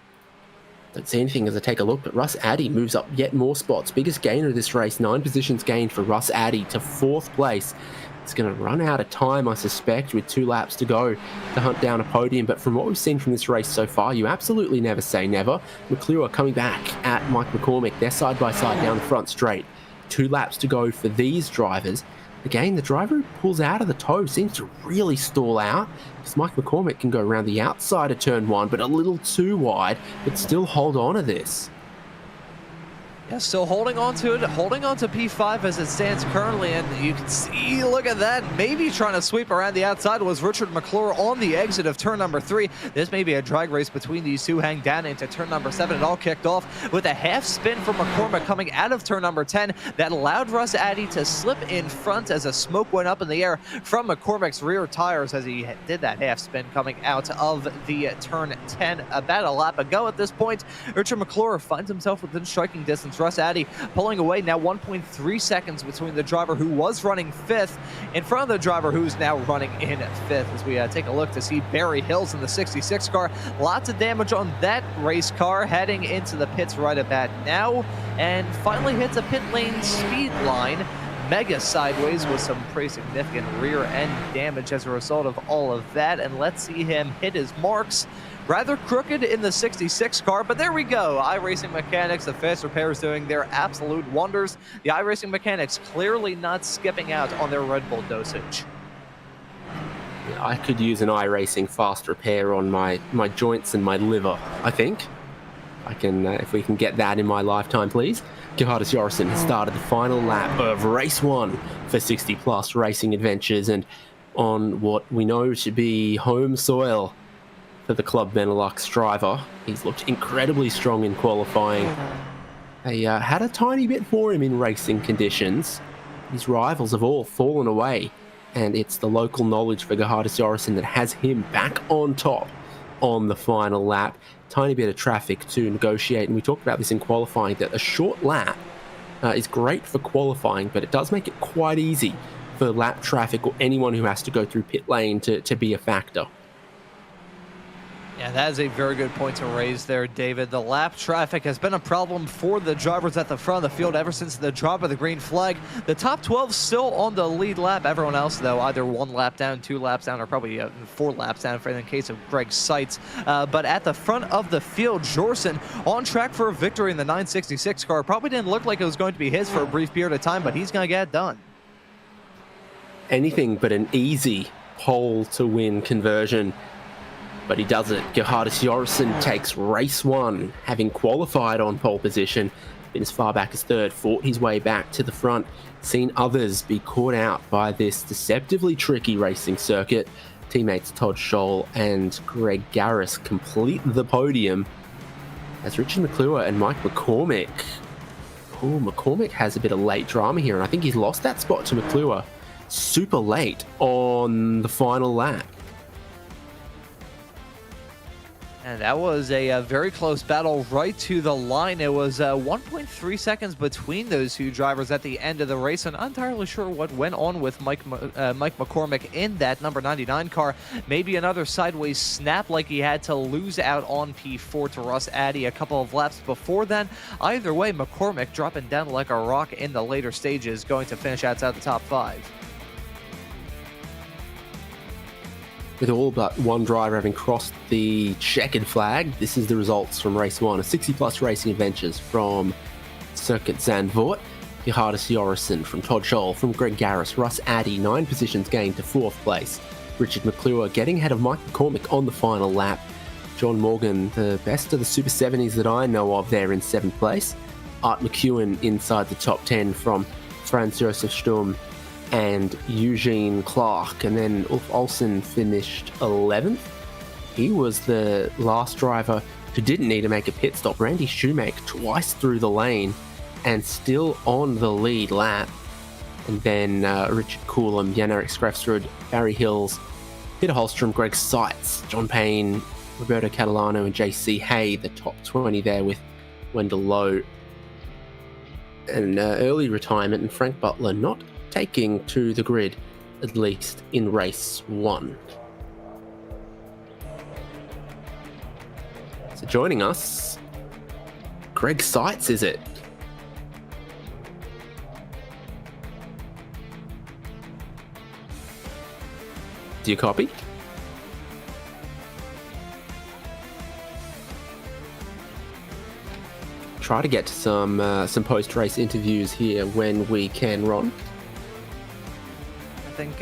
Don't see anything as I take a look, but Russ Addy moves up yet more spots. Biggest gainer of this race, 9 positions gained for Russ Addy to 4th place. It's going to run out of time, I suspect, with 2 laps to go to hunt down a podium. But from what we've seen from this race so far, you absolutely never say never. McClure coming back at Mike McCormick. They're side by side down the front straight. 2 laps to go for these drivers. Again, the driver who pulls out of the tow seems to really stall out, because Mike McCormick can go around the outside of turn 1, but a little too wide, but still hold on to this. Yeah, still holding on to it, holding on to P5 as it stands currently, and you can see, look at that, maybe trying to sweep around the outside was Richard McClure on the exit of turn number 3. This may be a drag race between these two, hang down into turn number 7. It all kicked off with a half spin from McCormick coming out of turn number 10 that allowed Russ Addy to slip in front as a smoke went up in the air from McCormick's rear tires as he did that half spin coming out of the turn 10 about a lap ago. At this point, Richard McClure finds himself within striking distance. Russ Addy pulling away now, 1.3 seconds between the driver who was running 5th in front of the driver who's now running in 5th. As we take a look to see Barry Hills in the 66 car. Lots of damage on that race car heading into the pits right about now, and finally hits a pit lane speed line. Mega sideways with some pretty significant rear end damage as a result of all of that. And let's see him hit his marks. Rather crooked in the 66 car, but there we go. iRacing Mechanics, the fast repairs doing their absolute wonders. The iRacing Mechanics clearly not skipping out on their Red Bull dosage. I could use an iRacing fast repair on my joints and my liver, I think. I can, if we can get that in my lifetime, please. Johannes Jorrison has started the final lap of race 1 for 60 Plus Racing Adventures, and on what we know to be home soil for the Club Benelux driver. He's looked incredibly strong in qualifying. They had a tiny bit for him in racing conditions. His rivals have all fallen away, and it's the local knowledge for Johannes Jorrison that has him back on top on the final lap. Tiny bit of traffic to negotiate, and we talked about this in qualifying, that a short lap is great for qualifying, but it does make it quite easy for lap traffic or anyone who has to go through pit lane to be a factor. Yeah, that is a very good point to raise there, David. The lap traffic has been a problem for the drivers at the front of the field ever since the drop of the green flag. The top 12 still on the lead lap. Everyone else, though, either 1 lap down, 2 laps down, or probably 4 laps down in the case of Greg Seitz. But at the front of the field, Jorson on track for a victory in the 966 car. Probably didn't look like it was going to be his for a brief period of time, but he's going to get it done. Anything but an easy pole to win conversion. But he does it. Gerhardus Jorson takes race 1, having qualified on pole position, been as far back as 3rd, fought his way back to the front, seen others be caught out by this deceptively tricky racing circuit. Teammates Todd Scholl and Greg Garris complete the podium as Richard McClure and Mike McCormick. Oh, McCormick has a bit of late drama here, and I think he's lost that spot to McClure super late on the final lap. And that was a very close battle right to the line. It was 1.3 seconds between those two drivers at the end of the race. I'm not entirely sure what went on with Mike McCormick in that number 99 car. Maybe another sideways snap like he had to lose out on P4 to Russ Addy a couple of laps before then. Either way, McCormick dropping down like a rock in the later stages, going to finish outside the top 5. With all but one driver having crossed the checkered flag, this is the results from race 1 of 60-plus racing adventures from Circuit Zandvoort. Gerhardus Jorson from Todd Scholl, from Greg Garris, Russ Addy, 9 positions gained to 4th place. Richard McClure getting ahead of Mike McCormick on the final lap. John Morgan, the best of the Super 70s that I know of, there in 7th place. Art McEwen inside the top 10 from Franz Josef Sturm and Eugene Clark, and then Ulf Olsen finished 11th. He was the last driver who didn't need to make a pit stop. Randy Shoemake twice through the lane and still on the lead lap. And then Richard Coulomb, Jan-Erik Skrefsrud, Barry Hills, Peter Holstrom, Greg Seitz, John Payne, Roberto Catalano, and JC Hay, the top 20 there with Wendell Lowe. And early retirement, and Frank Butler not taking to the grid, at least in race 1. So joining us, Greg Seitz, is it? Do you copy? Try to get to some post-race interviews here when we can, Ron. I think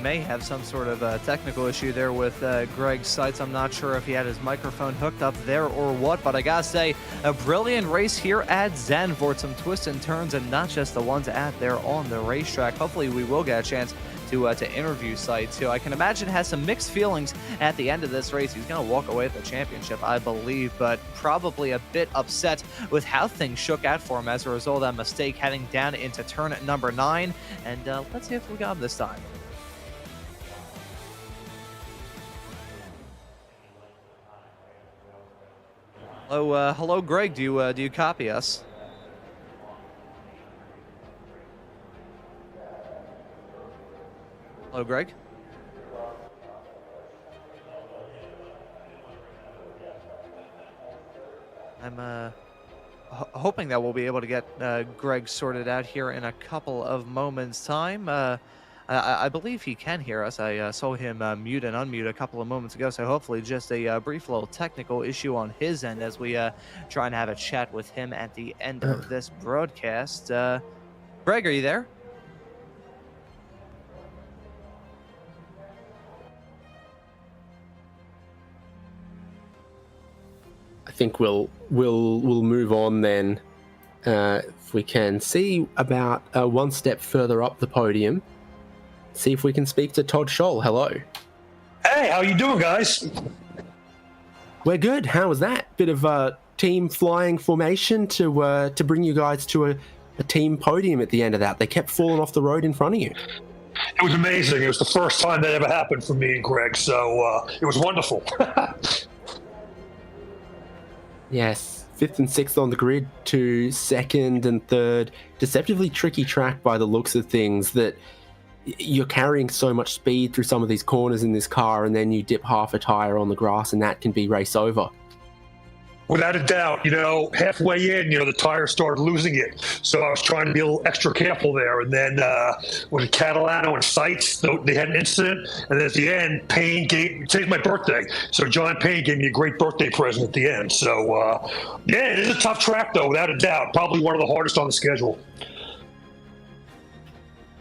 may have some sort of technical issue there with Greg Seitz. I'm not sure if he had his microphone hooked up there or what, but I gotta say, a brilliant race here at Zandvoort. Some twists and turns, and not just the ones out there on the racetrack. Hopefully we will get a chance to interview Seitz, who I can imagine has some mixed feelings at the end of this race. He's going to walk away with the championship, I believe, but probably a bit upset with how things shook out for him as a result of that mistake heading down into turn number 9. And let's see if we got him this time. Hello, Greg. Do you copy us? Hello, Greg. I'm hoping that we'll be able to get Greg sorted out here in a couple of moments' time. I believe he can hear us. I saw him mute and unmute a couple of moments ago, so hopefully just a brief little technical issue on his end as we try and have a chat with him at the end of this broadcast. Greg, are you there? I think we'll move on then, if we can. See about one step further up the podium. See if we can speak to Todd Scholl. Hello. Hey, how you doing, guys? We're good. How was that? Bit of team flying formation to bring you guys to a team podium at the end of that. They kept falling off the road in front of you. It was amazing. It was the first time that ever happened for me and Greg, so it was wonderful. Yes, 5th and 6th on the grid to 2nd and 3rd. Deceptively tricky track by the looks of things that you're carrying so much speed through some of these corners in this car, and then you dip half a tire on the grass, and that can be race over. Without a doubt, halfway in, the tire started losing it. So I was trying to be a little extra careful there. And then when Catalano and Sites, they had an incident. And then at the end, today's my birthday. So John Payne gave me a great birthday present at the end. So, it is a tough track, though, without a doubt. Probably one of the hardest on the schedule.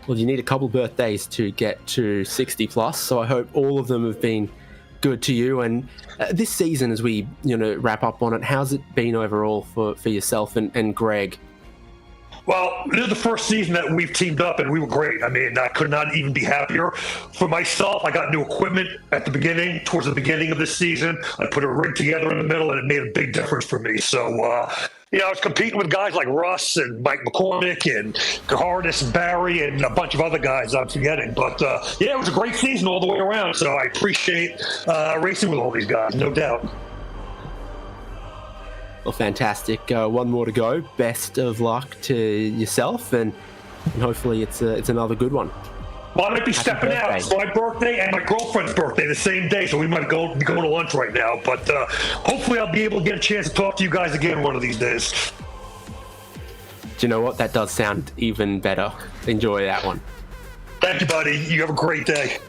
Well, you need a couple birthdays to get to 60 plus. So I hope all of them have been good to you. And this season, as we wrap up on it, how's it been overall for yourself and Greg? Well, this is the first season that we've teamed up, and we were great. I mean, I could not even be happier. For myself, I got new equipment towards the beginning of this season. I put a rig together in the middle, and it made a big difference for me. So, I was competing with guys like Russ and Mike McCormick and Gerhardus and Barry and a bunch of other guys I'm forgetting. But, it was a great season all the way around. So I appreciate racing with all these guys, no doubt. Well, fantastic. One more to go. Best of luck to yourself, and hopefully it's another good one. Well, I might be stepping out. It's my birthday and my girlfriend's birthday the same day, so we might be going to lunch right now. But hopefully I'll be able to get a chance to talk to you guys again one of these days. Do you know what? That does sound even better. Enjoy that one. Thank you, buddy. You have a great day.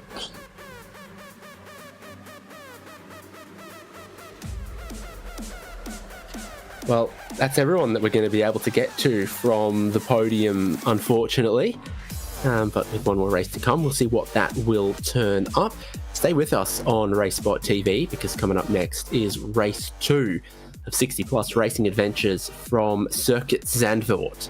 Well, that's everyone that we're going to be able to get to from the podium, unfortunately. But with one more race to come, we'll see what that will turn up. Stay with us on RaceSpotTV, because coming up next is race 2 of 60 plus racing adventures from Circuit Zandvoort.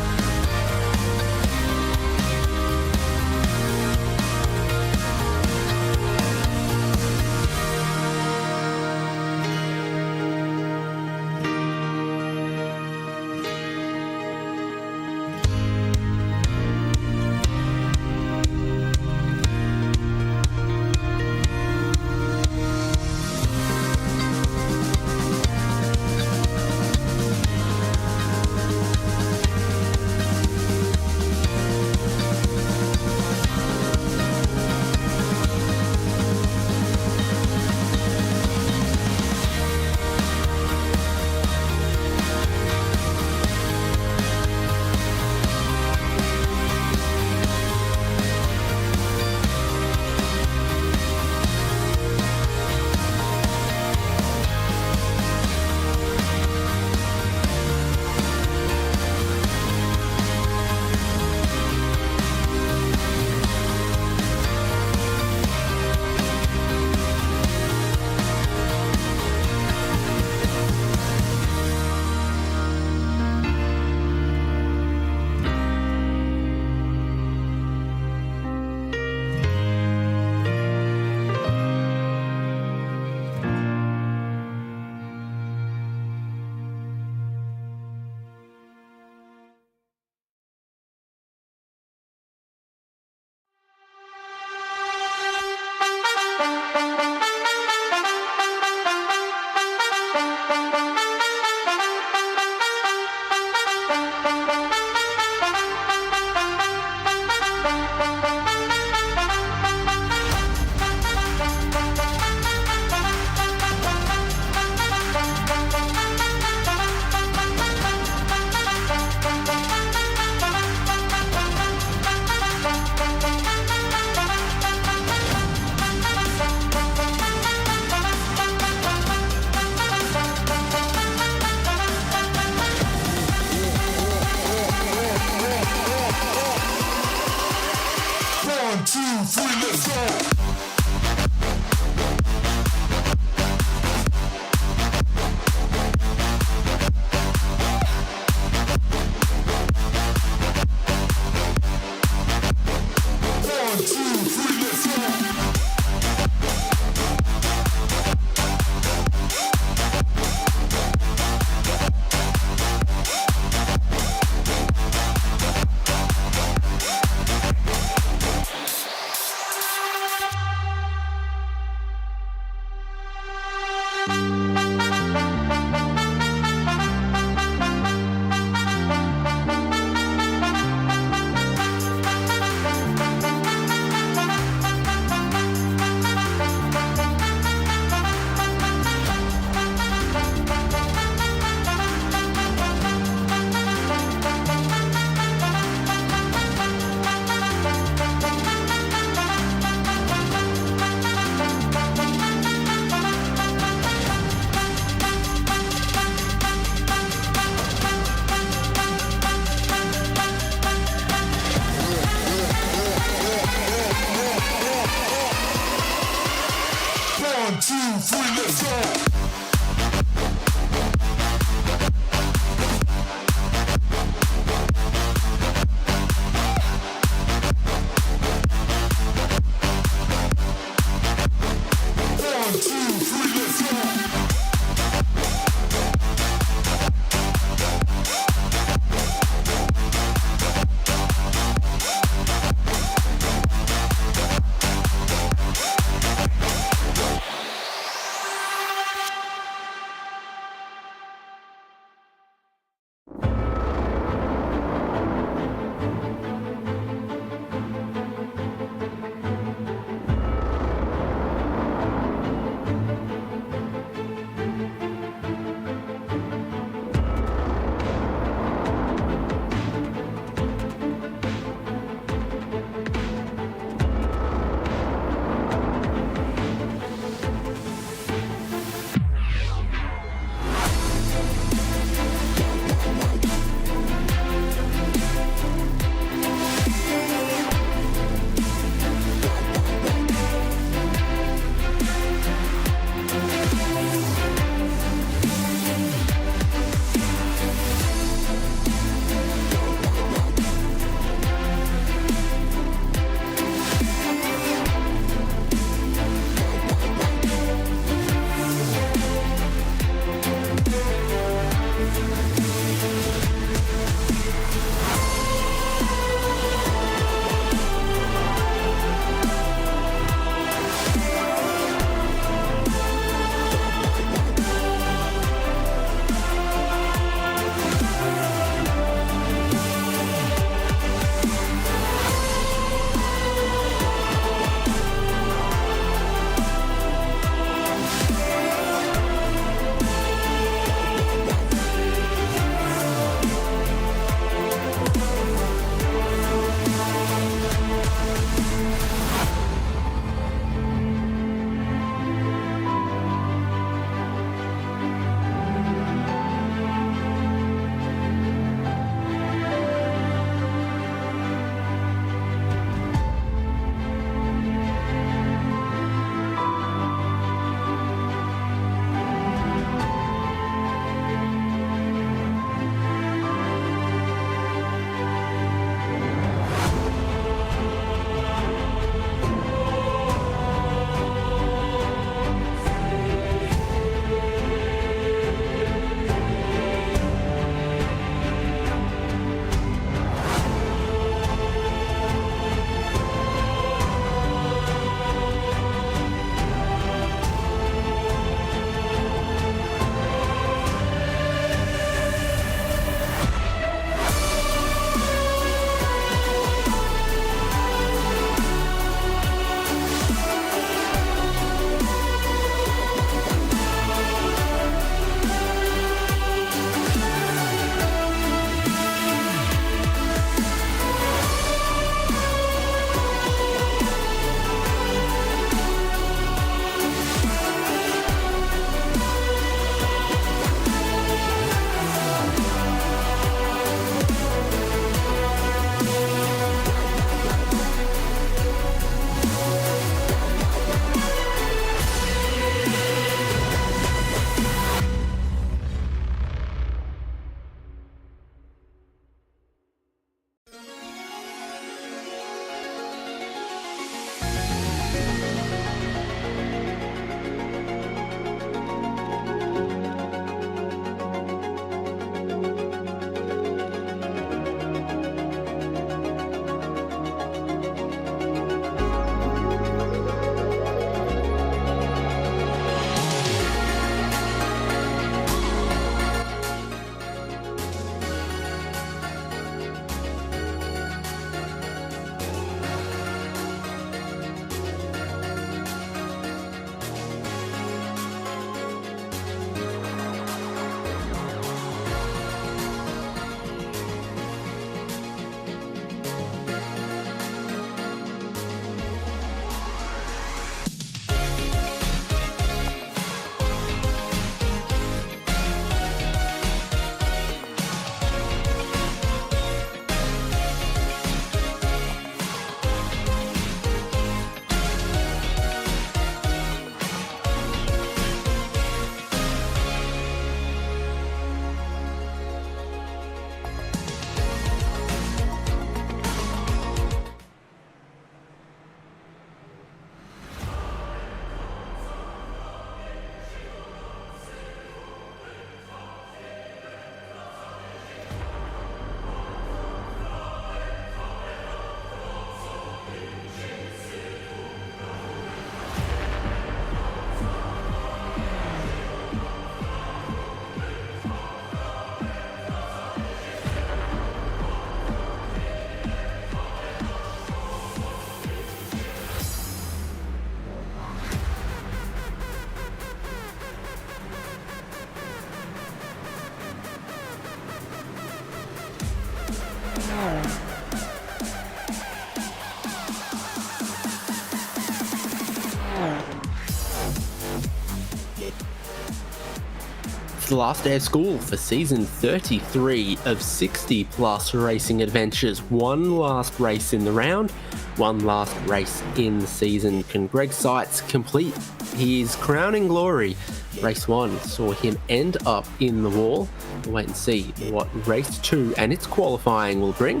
the last day of school for season 33 of 60 plus racing adventures. One last race in the round, one last race in the season. Can Greg Seitz complete his crowning glory? Race 1 saw him end up in the wall. We'll wait and see what race 2 and its qualifying will bring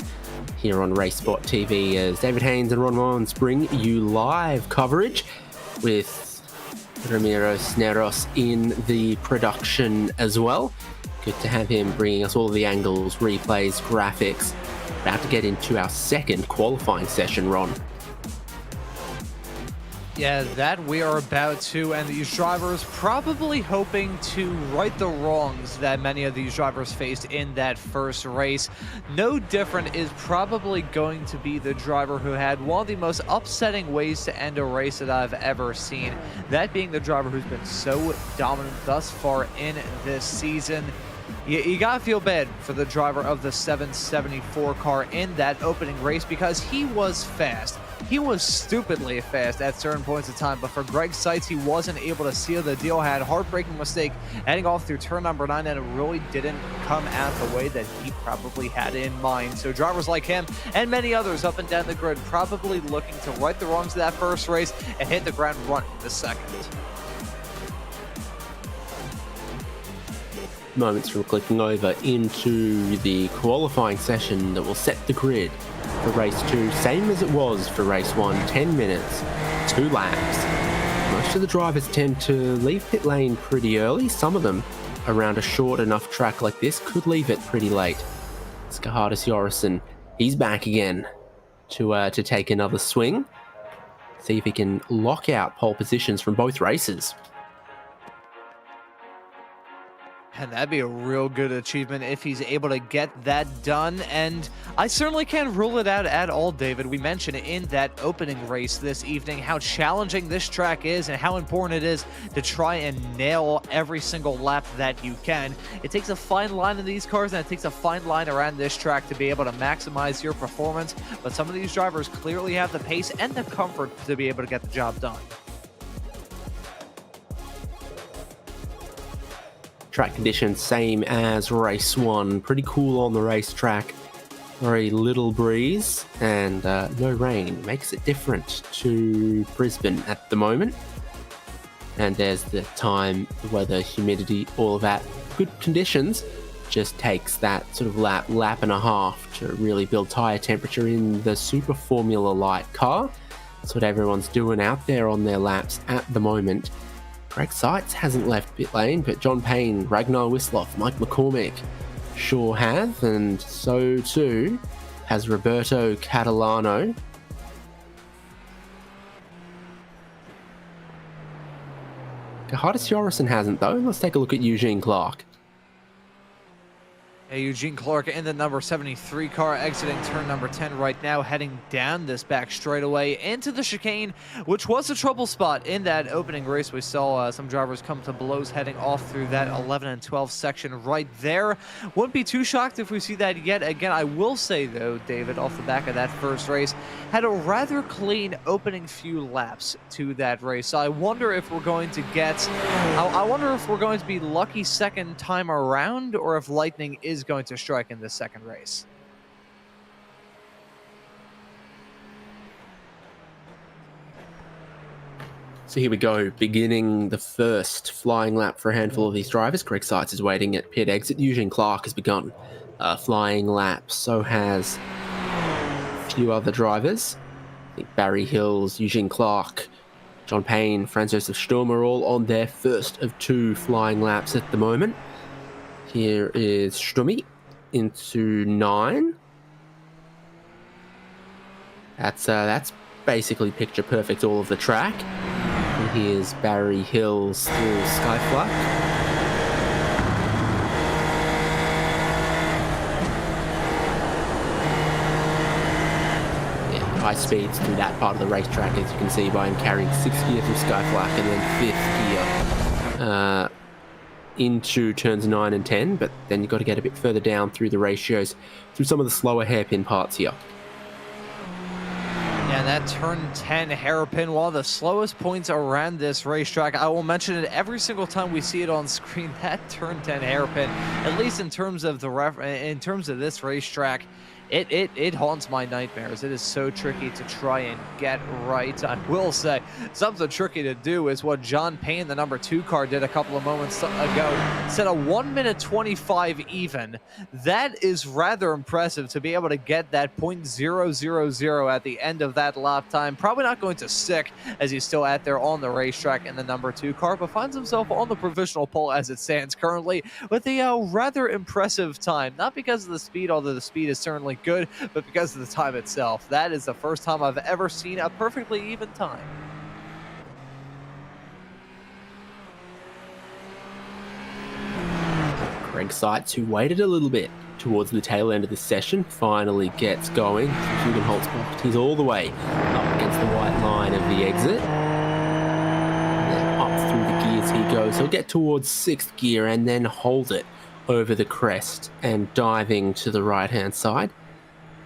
here on RaceSpotTV as David Haynes and Ron Mons bring you live coverage with Ramiro Sneros in the production as well. Good to have him bringing us all the angles, replays, graphics. About to get into our second qualifying session, Ron. Yeah, that we are about to, and these drivers probably hoping to right the wrongs that many of these drivers faced in that first race. No different is probably going to be the driver who had one of the most upsetting ways to end a race that I've ever seen. That being the driver who's been so dominant thus far in this season. You gotta feel bad for the driver of the 774 car in that opening race because he was fast. He was stupidly fast at certain points of time, but for Greg Seitz, he wasn't able to seal the deal. Had a heartbreaking mistake heading off through turn number 9, and it really didn't come out the way that he probably had in mind. So drivers like him and many others up and down the grid probably looking to right the wrongs of that first race and hit the ground running the second. Moments from clicking over into the qualifying session that will set the grid for race 2, same as it was for race 1, 10 minutes, 2 laps. Most of the drivers tend to leave pit lane pretty early. Some of them, around a short enough track like this, could leave it pretty late. Skahardis Jorison, he's back again to take another swing. See if he can lock out pole positions from both races. And that'd be a real good achievement if he's able to get that done. And I certainly can't rule it out at all, David. We mentioned in that opening race this evening how challenging this track is and how important it is to try and nail every single lap that you can. It takes a fine line in these cars, and it takes a fine line around this track to be able to maximize your performance. But some of these drivers clearly have the pace and the comfort to be able to get the job done. Track conditions same as race 1. Pretty cool on the racetrack. Very little breeze and no rain. Makes it different to Brisbane at the moment. And there's the time, the weather, humidity, all of that. Good conditions. Just takes that sort of lap and a half to really build tyre temperature in the Super Formula Light car. That's what everyone's doing out there on their laps at the moment. Greg Seitz hasn't left pit lane, but John Payne, Ragnar Wisloff, Mike McCormick sure have, and so too has Roberto Catalano. Skahardis Jorison hasn't though. Let's take a look at Eugene Clark. Eugene Clark in the number 73 car exiting turn number 10 right now, heading down this back straightaway into the chicane, which was a trouble spot in that opening race. We saw some drivers come to blows heading off through that 11 and 12 section right there. Wouldn't be too shocked if we see that yet again. I will say though, David, off the back of that first race, had a rather clean opening few laps to that race. So I wonder if we're going to get, I wonder if we're going to be lucky second time around, or if lightning is going to strike in this second race. So here we go, beginning the first flying lap for a handful of these drivers. Greg Seitz is waiting at pit exit. Eugene Clark has begun a flying lap. So has a few other drivers. I think Barry Hills, Eugene Clark, John Payne, Franz Josef Sturm are all on their first of 2 flying laps at the moment. Here is Sturmy into 9. That's basically picture perfect all of the track. And here's Barry Hills through Skyflak. Yeah, high speeds through that part of the racetrack, as you can see by him carrying 6th gear through Skyflak and then 5th gear into turns 9 and 10, but then you've got to get a bit further down through the ratios, through some of the slower hairpin parts here. Yeah, And that turn 10 hairpin, one of the slowest points around this racetrack. I will mention it every single time we see it on screen. That turn 10 hairpin, at least in terms of this racetrack, it haunts my nightmares. It is so tricky to try and get right. I will say something tricky to do is what John Payne, the number 2 car, did a couple of moments ago. Set a 1:25 even. That is rather impressive to be able to get that .000 at the end of that lap time. Probably not going to stick as he's still out there on the racetrack in the number 2 car, but finds himself on the provisional pole as it stands currently with a rather impressive time. Not because of the speed, although the speed is certainly good, but because of the time itself. That is the first time I've ever seen a perfectly even time. Greg Seitz, who waited a little bit towards the tail end of the session, finally gets going. Hugenholtz blocked his all the way up against the white line of the exit. And then up through the gears he goes. He'll get towards 6th gear and then hold it over the crest and diving to the right-hand side.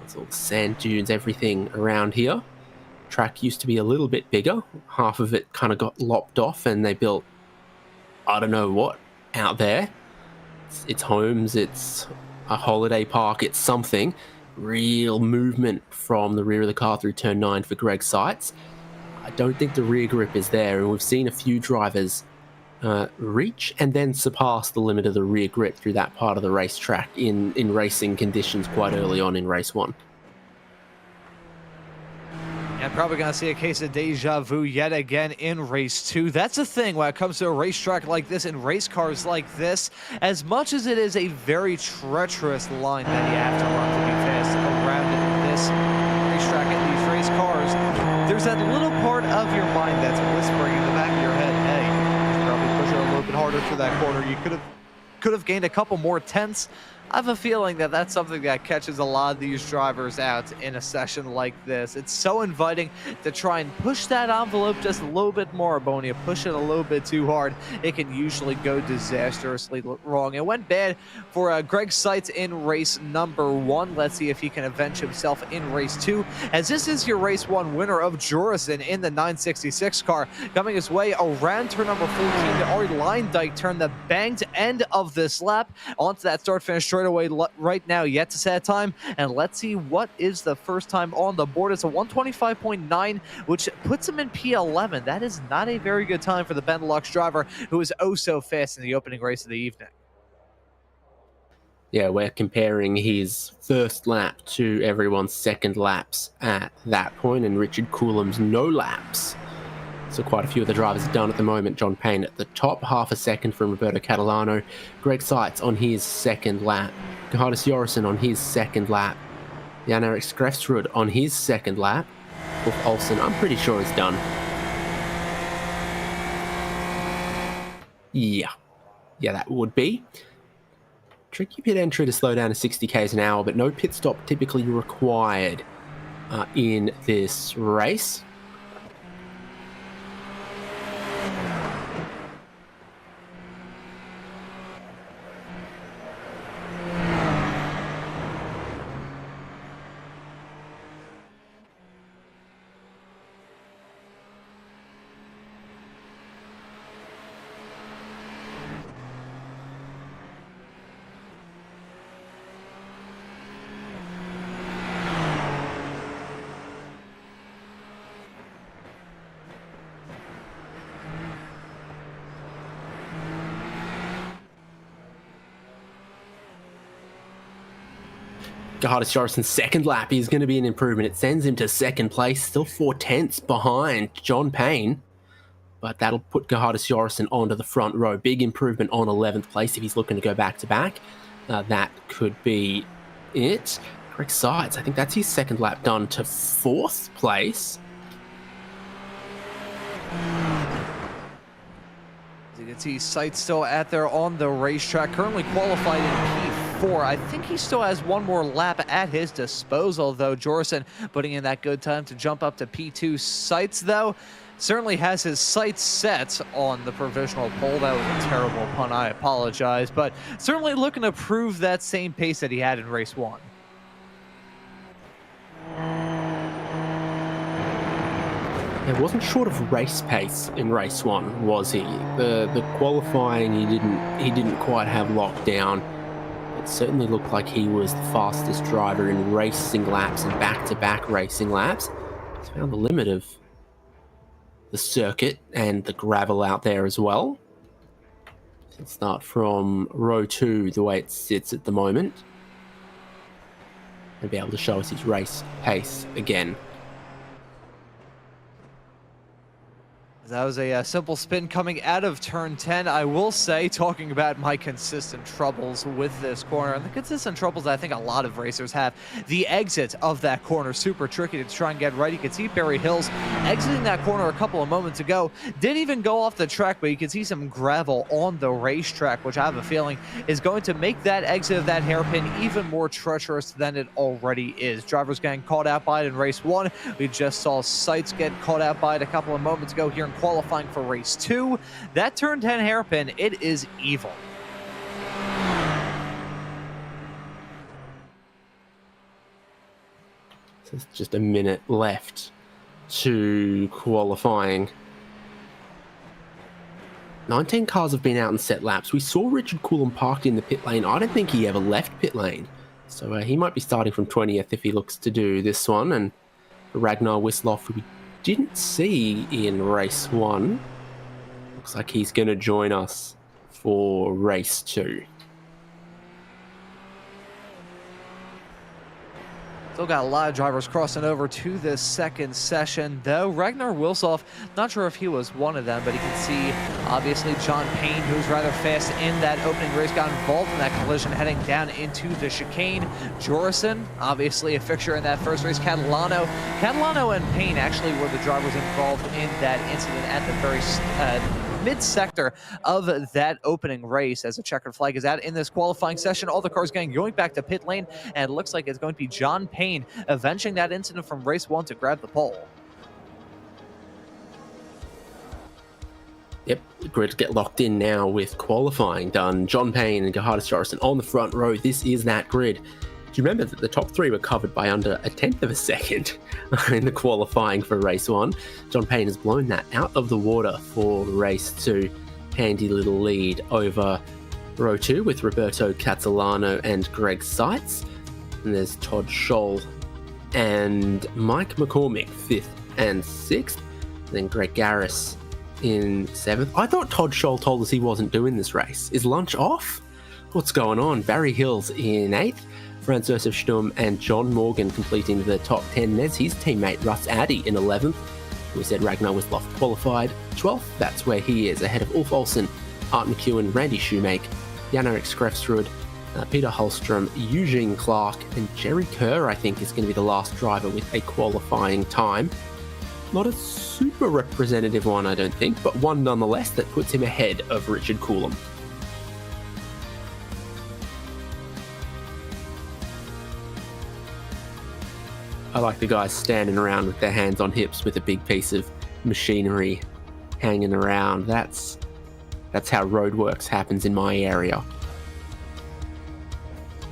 There's all the sand dunes, everything around here. Track used to be a little bit bigger. Half of it kind of got lopped off and they built, I don't know what, out there. It's homes, it's a holiday park, it's something. Real movement from the rear of the car through turn 9 for Greg Seitz. I don't think the rear grip is there, and we've seen a few drivers reach and then surpass the limit of the rear grip through that part of the racetrack in racing conditions quite early on in race 1. And probably going to see a case of deja vu yet again in race 2. That's the thing when it comes to a racetrack like this and race cars like this. As much as it is a very treacherous line that you have to run to be fast around this racetrack and these race cars, there's that little part of your mind that's whispering in the back of your head, hey, push it a little bit harder through that corner. You could have gained a couple more tenths. I have a feeling that that's something that catches a lot of these drivers out in a session like this. It's so inviting to try and push that envelope just a little bit more, but when you push it a little bit too hard, it can usually go disastrously wrong. It went bad for Greg Seitz in race number 1. Let's see if he can avenge himself in race 2, as this is your race 1 winner of Jorison in the 966 car, coming his way around turn number 14 to Ari Leindyke turn, the banged end of this lap onto that start-finish straight away right now, yet to set time. And let's see what is the first time on the board. It's a 125.9, which puts him in P11. That is not a very good time for the Benelux driver, who is oh so fast in the opening race of the evening. Yeah, we're comparing his first lap to everyone's second laps at that point, and Richard Coulom's no laps. So quite a few of the drivers are done at the moment. John Payne at the top, half a second from Roberto Catalano. Greg Seitz on his second lap. Gerhardus Jorison on his second lap. Jan-Erik Skrefsrud on his second lap. Ulf Olsen, I'm pretty sure is done. Yeah, that would be. Tricky pit entry to slow down to 60 k's an hour, but no pit stop typically required in this race. Gerhardus Jorison's second lap is going to be an improvement. It sends him to second place, still 4 tenths behind John Payne. But that'll put Gerhardus Jorison onto the front row. Big improvement on 11th place if he's looking to go back-to-back. That could be it. Greg Seitz, I think that's his second lap done to 4th place. As you can see, Seitz still out there on the racetrack, currently qualified in P4. I think he still has one more lap at his disposal, though. Jorison putting in that good time to jump up to P2. Seitz, though, certainly has his sights set on the provisional pole. That was a terrible pun, I apologize, but certainly looking to prove that same pace that he had in race 1. It wasn't short of race pace in race one, was he? The qualifying he didn't quite have locked down. It certainly looked like he was the fastest driver in racing laps and back-to-back racing laps. He's found the limit of the circuit and the gravel out there as well. Let's start from row 2 the way it sits at the moment. And be able to show us his race pace again. That was a simple spin coming out of turn 10. I will say, talking about my consistent troubles with this corner, and the consistent troubles I think a lot of racers have, the exit of that corner, super tricky to try and get right. You can see Barry Hills exiting that corner a couple of moments ago. Didn't even go off the track, but you can see some gravel on the racetrack, which I have a feeling is going to make that exit of that hairpin even more treacherous than it already is. Drivers getting caught out by it in race 1. We just saw Sights get caught out by it a couple of moments ago here in qualifying for race 2. That turn 10 hairpin, it is evil. So there's just a minute left to qualifying. 19 cars have been out and set laps. We saw Richard Coulomb parked in the pit lane. I don't think he ever left pit lane. So he might be starting from 20th if he looks to do this one. And Ragnar Wisloff, we didn't see in race 1. Looks like he's going to join us for race 2. Still got a lot of drivers crossing over to this second session, though. Ragnar Wilsoff, not sure if he was one of them, but you can see, obviously, John Payne, who's rather fast in that opening race, got involved in that collision heading down into the chicane. Jorison, obviously a fixture in that first race. Catalano and Payne actually were the drivers involved in that incident at the very mid-sector of that opening race as a checkered flag is out in this qualifying session. All the cars going back to pit lane, and it looks like it's going to be John Payne avenging that incident from race 1 to grab the pole. Yep, the grid get locked in now with qualifying done. John Payne and Gerhardus Jorison on the front row. This is that grid. Do you remember that the top 3 were covered by under a tenth of a second in the qualifying for race 1? John Payne has blown that out of the water for race 2. Handy little lead over row 2 with Roberto Catalano and Greg Seitz. And there's Todd Scholl and Mike McCormick, 5th and 6th. And then Greg Garris in 7th. I thought Todd Scholl told us he wasn't doing this race. Is lunch off? What's going on? Barry Hills in 8th. Franz Josef Sturm and John Morgan completing the top 10. There's his teammate Russ Addy in 11th. We said Ragnar Wisloff qualified 12th. That's where he is, ahead of Ulf Olsen, Art McEwen, Randy Shoemake, Jan-Erik Skrefsrud, Peter Holstrom, Eugene Clark, and Jerry Kerr, I think, is going to be the last driver with a qualifying time. Not a super representative one, I don't think, but one nonetheless that puts him ahead of Richard Coulomb. I like the guys standing around with their hands on hips with a big piece of machinery hanging around. That's how roadworks happens in my area.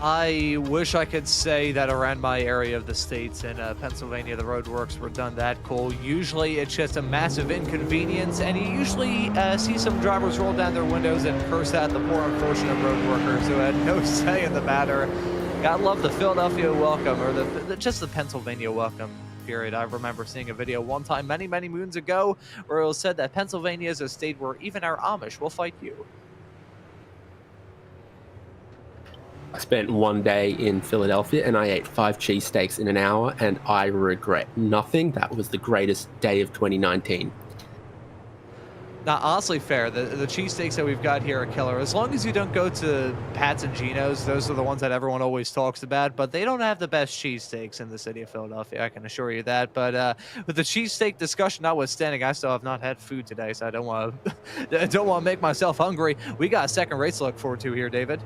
I wish I could say that around my area of the states in Pennsylvania, the roadworks were done that cool. Usually it's just a massive inconvenience, and you usually see some drivers roll down their windows and curse at the poor unfortunate road workers who had no say in the matter. Gotta love the Philadelphia welcome, or just the Pennsylvania welcome period. I remember seeing a video one time many moons ago where it was said that Pennsylvania is a state where even our Amish will fight you. I spent one day in Philadelphia and I ate 5 cheesesteaks in an hour, and I regret nothing. That was the greatest day of 2019. Now, honestly fair, the cheesesteaks that we've got here are killer. As long as you don't go to Pat's and Gino's, those are the ones that everyone always talks about, but they don't have the best cheesesteaks in the city of Philadelphia, I can assure you that. But with the cheesesteak discussion notwithstanding, I still have not had food today, so I don't want to make myself hungry. We got a second race to look forward to here, David.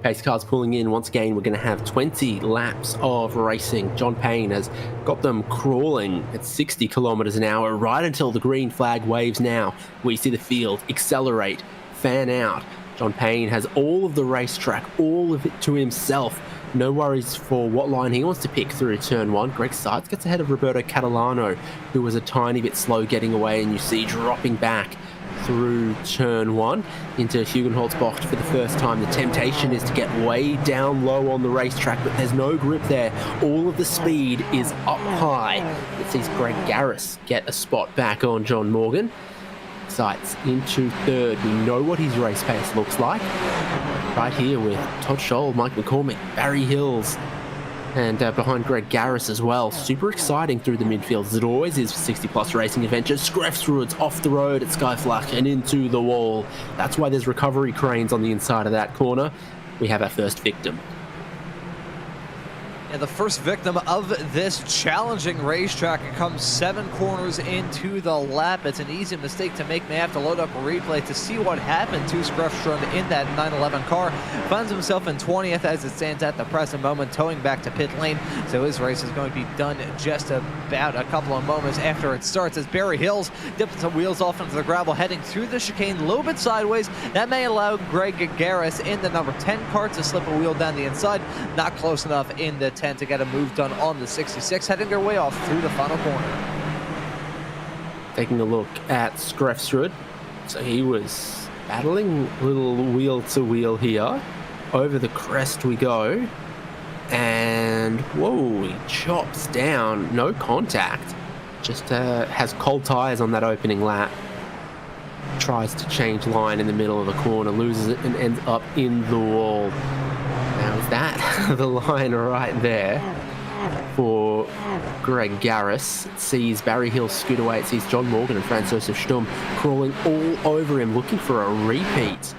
Pace cars pulling in. Once again, we're going to have 20 laps of racing. John Payne has got them crawling at 60 kilometers an hour right until the green flag waves now. We see the field accelerate, fan out, John Payne has all of the racetrack, all of it to himself. No worries for what line he wants to pick through turn 1. Greg Seitz gets ahead of Roberto Catalano, who was a tiny bit slow getting away, and you see dropping back through turn 1 into Hugenholz-Bocht for the first time. The temptation is to get way down low on the racetrack, but there's no grip there. All of the speed is up high. It sees Greg Garris get a spot back on John Morgan. Seitz into third. We know what his race pace looks like. Right here with Todd Scholl, Mike McCormick, Barry Hills, and behind Greg Garris as well. Super exciting through the midfield, as it always is for 60 Plus Racing Adventures. Screfsrud's off the road at Skyflak and into the wall. That's why there's recovery cranes on the inside of that corner. We have our first victim. And the first victim of this challenging racetrack. It comes 7 corners into the lap. It's an easy mistake to make. May have to load up a replay to see what happened to Skrefström in that 911 car. Finds himself in 20th as it stands at the present moment, towing back to pit lane. So his race is going to be done just about a couple of moments after it starts, as Barry Hills dips some wheels off into the gravel, heading through the chicane a little bit sideways. That may allow Greg Garris in the number 10 car to slip a wheel down the inside. Not close enough in the 10 to get a move done on the 66, heading their way off through the final corner. Taking a look at Skrefsrud. So he was battling a little wheel to wheel here. Over the crest we go. And whoa, he chops down. No contact. Just has cold tires on that opening lap. Tries to change line in the middle of the corner, loses it and ends up in the wall. Now is that the line right there for Greg Garris? It sees Barry Hill scoot away. It sees John Morgan and Franz Josef Sturm crawling all over him, looking for a repeat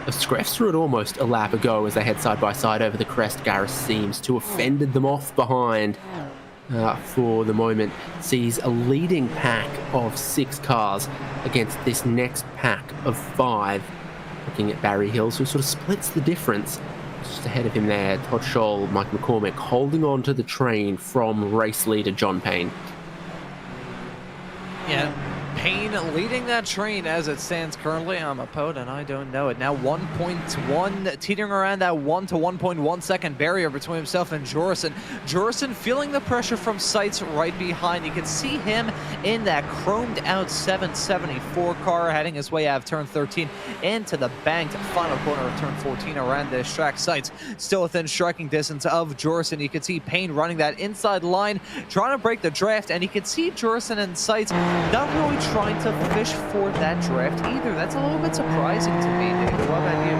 of Skrefsrud almost a lap ago as they head side by side over the crest. Garris seems to have fended them off behind for the moment. Sees a leading pack of 6 cars against this next pack of 5. Looking at Barry Hills, who sort of splits the difference. Just ahead of him there, Todd Scholl, Mike McCormick holding on to the train from race leader John Payne. Yeah, Payne leading that train as it stands currently. I'm a poet and I don't know it. Now 1.1, teetering around that 1 to 1.1 second barrier between himself and Jorison. Jorison feeling the pressure from Seitz right behind. You can see him in that chromed out 774 car heading his way out of turn 13 into the banked final corner of turn 14 around this track. Seitz still within striking distance of Jorison. You can see Payne running that inside line, trying to break the draft, and you can see Jorison and Seitz not really trying to fish for that draft either. That's a little bit surprising to me, Nick. What about you?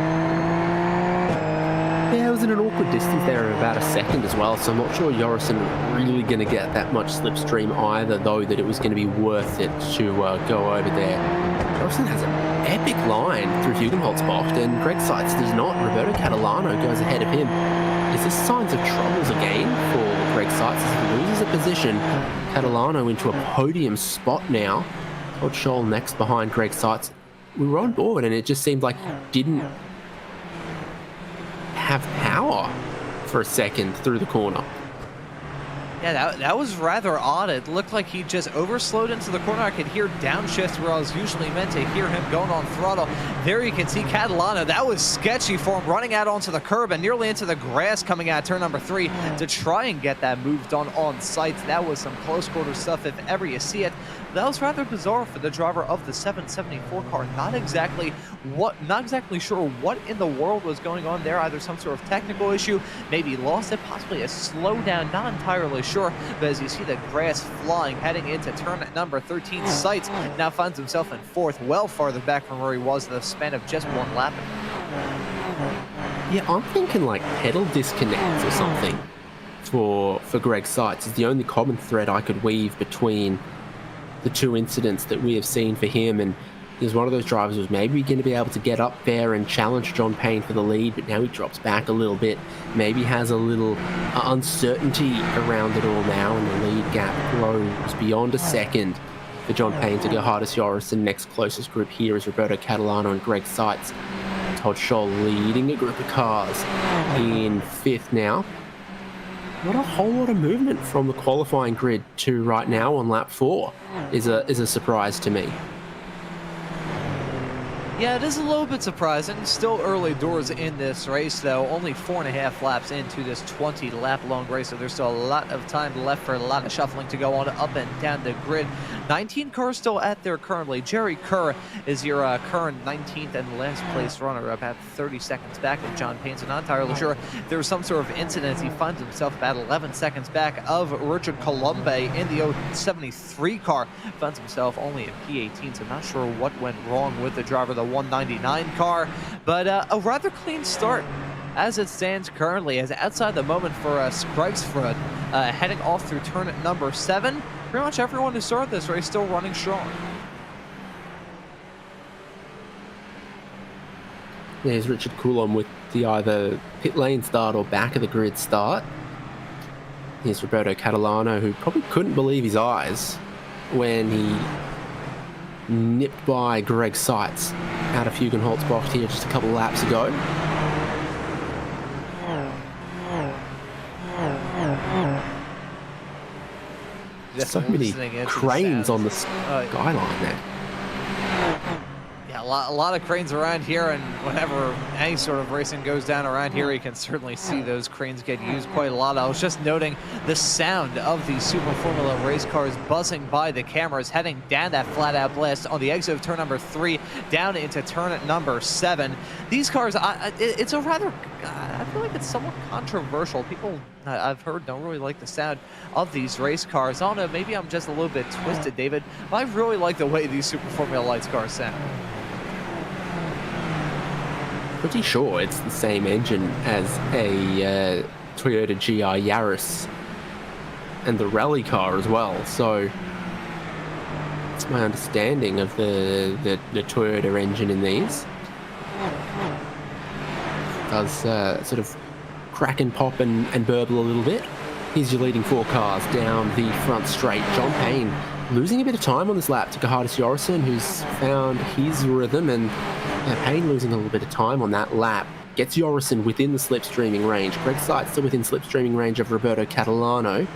Yeah, it was in an awkward distance there of about a second as well, so I'm not sure Jorison really going to get that much slipstream either, though, that it was going to be worth it to go over there. Jorison has an epic line through Hugenholz-Bocht, and Greg Seitz does not. Roberto Catalano goes ahead of him. Is this signs of troubles again for Greg Seitz as he loses a position? Catalano into a podium spot now. Todd Scholl next behind Greg Seitz. We were on board and it just seemed like he didn't have power for a second through the corner. Yeah, that was rather odd. It looked like he just overslowed into the corner. I could hear downshift where I was usually meant to hear him going on throttle. There you can see Catalano. That was sketchy for him, running out onto the curb and nearly into the grass coming out turn number 3 to try and get that move done on Seitz. That was some close quarter stuff if ever you see it. That was rather bizarre for the driver of the 774 car. Not exactly sure what in the world was going on there. Either some sort of technical issue, maybe lost it, possibly a slowdown, not entirely sure. But as you see the grass flying, heading into turn number 13, Seitz now finds himself in 4th, well farther back from where he was in the span of just 1 lap. Yeah, I'm thinking like pedal disconnects or something for Greg Seitz is the only common thread I could weave between the 2 incidents that we have seen for him. And he's one of those drivers who's maybe going to be able to get up there and challenge John Payne for the lead, but now he drops back a little bit, maybe has a little uncertainty around it all now, and the lead gap grows beyond a second for John Payne to go hardest Jorison. Next closest group here is Roberto Catalano and Greg Seitz. Todd Scholl leading a group of cars in 5th now. Not a whole lot of movement from the qualifying grid to right now on lap 4 is a surprise to me. Yeah, it is a little bit surprising. Still early doors in this race, though. Only 4.5 laps into this 20-lap long race, so there's still a lot of time left for a lot of shuffling to go on up and down the grid. 19 cars still at there currently. Jerry Kerr is your current 19th and last place runner, about 30 seconds back of John Payne. So not entirely sure if there was some sort of incident. He finds himself about 11 seconds back of Richard Colombe in the 73 car. Finds himself only at P18, so not sure what went wrong with the driver. The 199 car, but a rather clean start as it stands currently, as outside the moment for Scrigsford heading off through turn number 7. Pretty much everyone who started this race still running strong. There's Richard Coulomb with the either pit lane start or back of the grid start. Here's Roberto Catalano, who probably couldn't believe his eyes when he nipped by Greg Seitz out of Hugenholtz box here just a couple laps ago. So many cranes on the skyline there. Yeah, a lot of cranes around here, and whenever any sort of racing goes down around here, you can certainly see those cranes get used quite a lot. I was just noting the sound of these Super Formula race cars buzzing by the cameras, heading down that flat-out blast on the exit of turn number 3, down into turn number 7. These cars, it's a rather, I feel like it's somewhat controversial. People, I've heard, don't really like the sound of these race cars. I don't know, maybe I'm just a little bit twisted, David, but I really like the way these Super Formula Lights cars sound. Pretty sure it's the same engine as a Toyota GR Yaris and the rally car as well, so it's my understanding of the Toyota engine in these. It does sort of crack and pop and burble a little bit. Here's your leading 4 cars down the front straight. John Payne losing a bit of time on this lap to Gahardis Jorison, who's found his rhythm, and Payne losing a little bit of time on that lap gets Jorison within the slipstreaming range. Greg Seitz still within slipstreaming range of Roberto Catalano.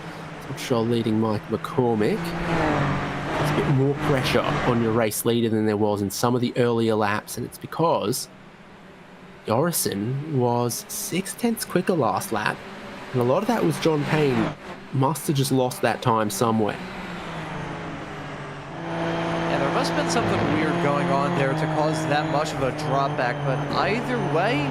Top show leading Mike McCormick. There's a bit more pressure on your race leader than there was in some of the earlier laps, and it's because Jorison was 0.6 quicker last lap, and a lot of that was John Payne must have just lost that time somewhere. There must have been something weird going on there to cause that much of a drop back, but either way,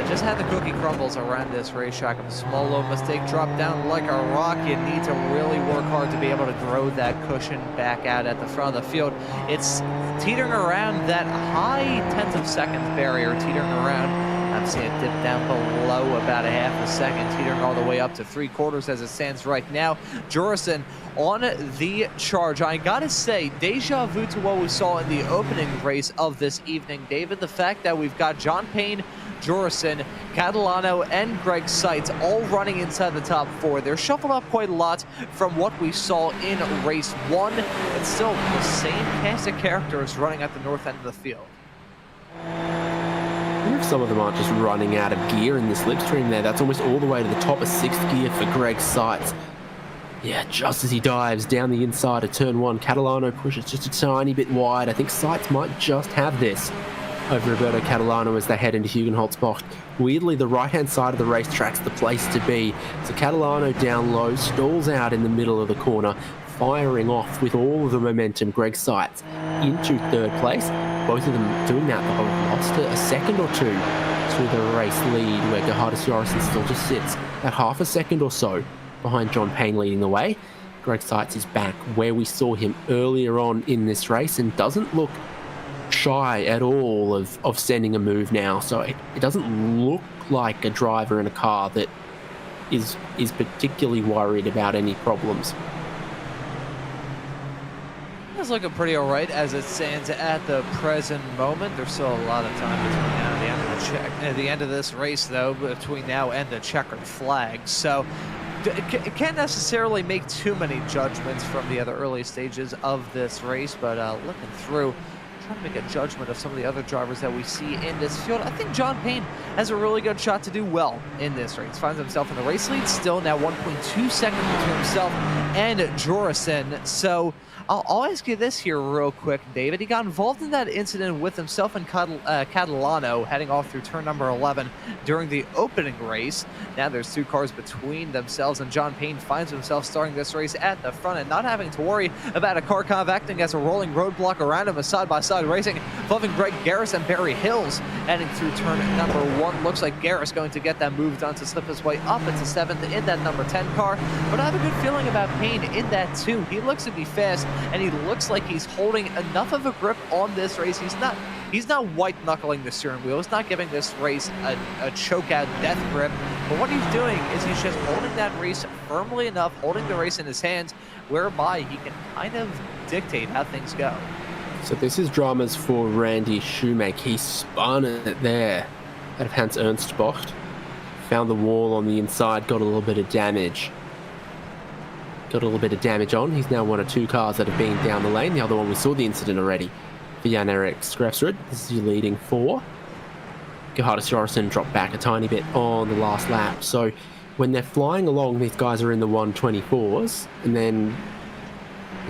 just had the cookie crumbles around this racetrack. A small little mistake, drop down like a rock. You need to really work hard to be able to grow that cushion back out at the front of the field. It's teetering around that high tenth of seconds barrier, teetering around. I'm seeing it dip down below about a half a second, teetering all the way up to 3/4 as it stands right now. Jorison on the charge. I gotta say, deja vu to what we saw in the opening race of this evening, David. The fact that we've got John Payne, Jorison, Catalano, and Greg Seitz all running inside the top 4. They're shuffled up quite a lot from what we saw in race 1, but still the same cast of characters running at the north end of the field. I wonder if some of them aren't just running out of gear in the slipstream there. That's almost all the way to the top of 6th gear for Greg Seitz. Yeah, just as he dives down the inside of turn 1, Catalano pushes just a tiny bit wide. I think Seitz might just have this over Roberto Catalano as they head into Hugenholtz box. Weirdly, the right-hand side of the racetrack's the place to be. So Catalano down low, stalls out in the middle of the corner, firing off with all of the momentum. Greg Seitz into 3rd place. Both of them doing that, but have lost a second or two to the race lead, where Gahardis Jorison still just sits at half a second or so behind John Payne leading the way. Greg Seitz is back where we saw him earlier on in this race and doesn't look shy at all of sending a move now. So it doesn't look like a driver in a car that is particularly worried about any problems. It's looking pretty all right as it stands at the present moment. There's still a lot of time between now and the end of the end of this race, though, between now and the checkered flag. So can't necessarily make too many judgments from the other early stages of this race, but looking through, trying to make a judgment of some of the other drivers that we see in this field. I think John Payne has a really good shot to do well in this race. Finds himself in the race lead, still now 1.2 seconds between himself and Jorison. So I'll ask you this here real quick, David. He got involved in that incident with himself and Catalano heading off through turn number 11 during the opening race. Now there's 2 cars between themselves, and John Payne finds himself starting this race at the front and not having to worry about a car kind of acting as a rolling roadblock around him. A side-by-side racing involving Greg Garris and Barry Hills heading through turn number 1. Looks like Garris going to get that move done to slip his way up into 7th in that number 10 car, but I have a good feeling about Payne in that too. He looks to be fast, and he looks like he's holding enough of a grip on this race. He's not white-knuckling the steering wheel. He's not giving this race a choke-out death grip. But what he's doing is he's just holding that race firmly enough, holding the race in his hands, whereby he can kind of dictate how things go. So this is dramas for Randy Shoemake. He spun it there out of Hans Ernst bocht. Found the wall on the inside, got a little bit of damage. Got a little bit of damage on. He's now one of 2 cars that have been down the lane. The other one, we saw the incident already for Jan-Erik Skrefsrud. This is your leading 4. Gerhardus Jorison dropped back a tiny bit on the last lap. So when they're flying along, these guys are in the 124s. And then,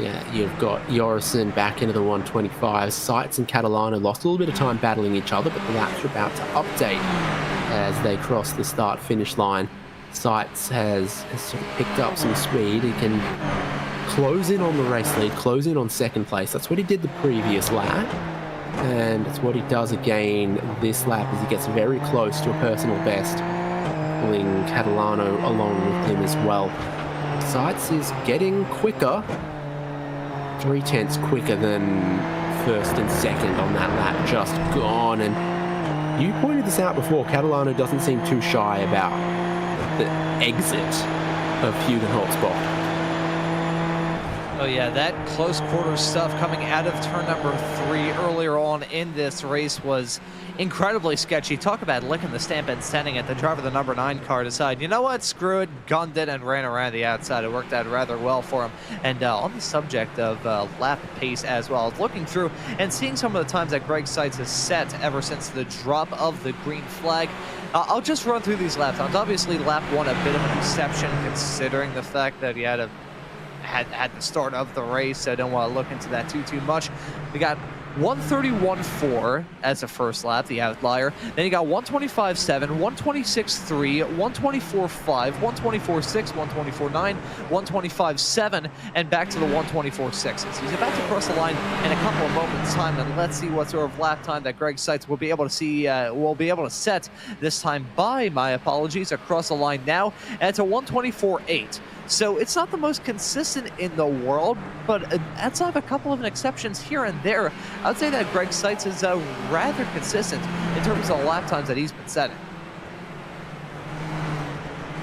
yeah, you've got Jorison back into the 125s. Seitz and Catalano lost a little bit of time battling each other, but the laps are about to update as they cross the start-finish line. Seitz has sort of picked up some speed. He can close in on the race lead, close in on 2nd place. That's what he did the previous lap, and it's what he does again this lap as he gets very close to a personal best, pulling Catalano along with him as well. Seitz is getting quicker, 0.3 quicker than 1st and 2nd on that lap just gone. And you pointed this out before, Catalano doesn't seem too shy about the exit of Hugenholzbach. Oh yeah, that close quarter stuff coming out of turn number 3 earlier on in this race was incredibly sketchy. Talk about licking the stamp and sending it. The driver of the number 9 car decided, you know what, screw it, gunned it and ran around the outside. It worked out rather well for him. And on the subject of lap pace as well, I was looking through and seeing some of the times that Greg Seitz has set ever since the drop of the green flag. I'll just run through these lap times. Obviously, lap 1 a bit of an exception considering the fact that he had the start of the race, so I don't want to look into that too much. We got 131.4 as a first lap, the outlier. Then you got 125.7, 126.3, 124.5, 124.6, 124.9, 125.7, and back to the 124.6s. He's about to cross the line in a couple of moments' time, and let's see what sort of lap time that Greg Seitz will be able to see. Will be able to set this time by. My apologies. Across the line now, and it's a 124.8. So it's not the most consistent in the world, but outside of a couple of exceptions here and there, I would say that Greg Seitz is rather consistent in terms of the lap times that he's been setting.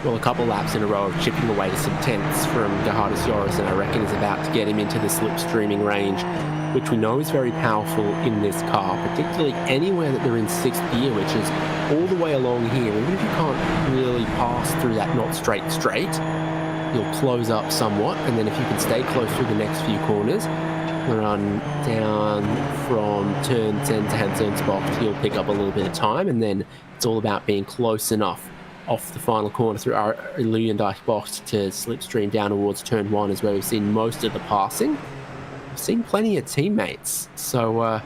Well, a couple laps in a row of chipping away to some tenths from Gerhardus Jorison, I reckon, is about to get him into the slipstreaming range, which we know is very powerful in this car, particularly anywhere that they're in 6th gear, which is all the way along here. Even if you can't really pass through that not straight, you'll close up somewhat, and then if you can stay close through the next few corners, run down from turn 10 to Hans Ernst bocht, you'll pick up a little bit of time, and then it's all about being close enough off the final corner through our Luyendijk bocht to slipstream down towards turn 1 is where we've seen most of the passing. We've seen plenty of teammates. So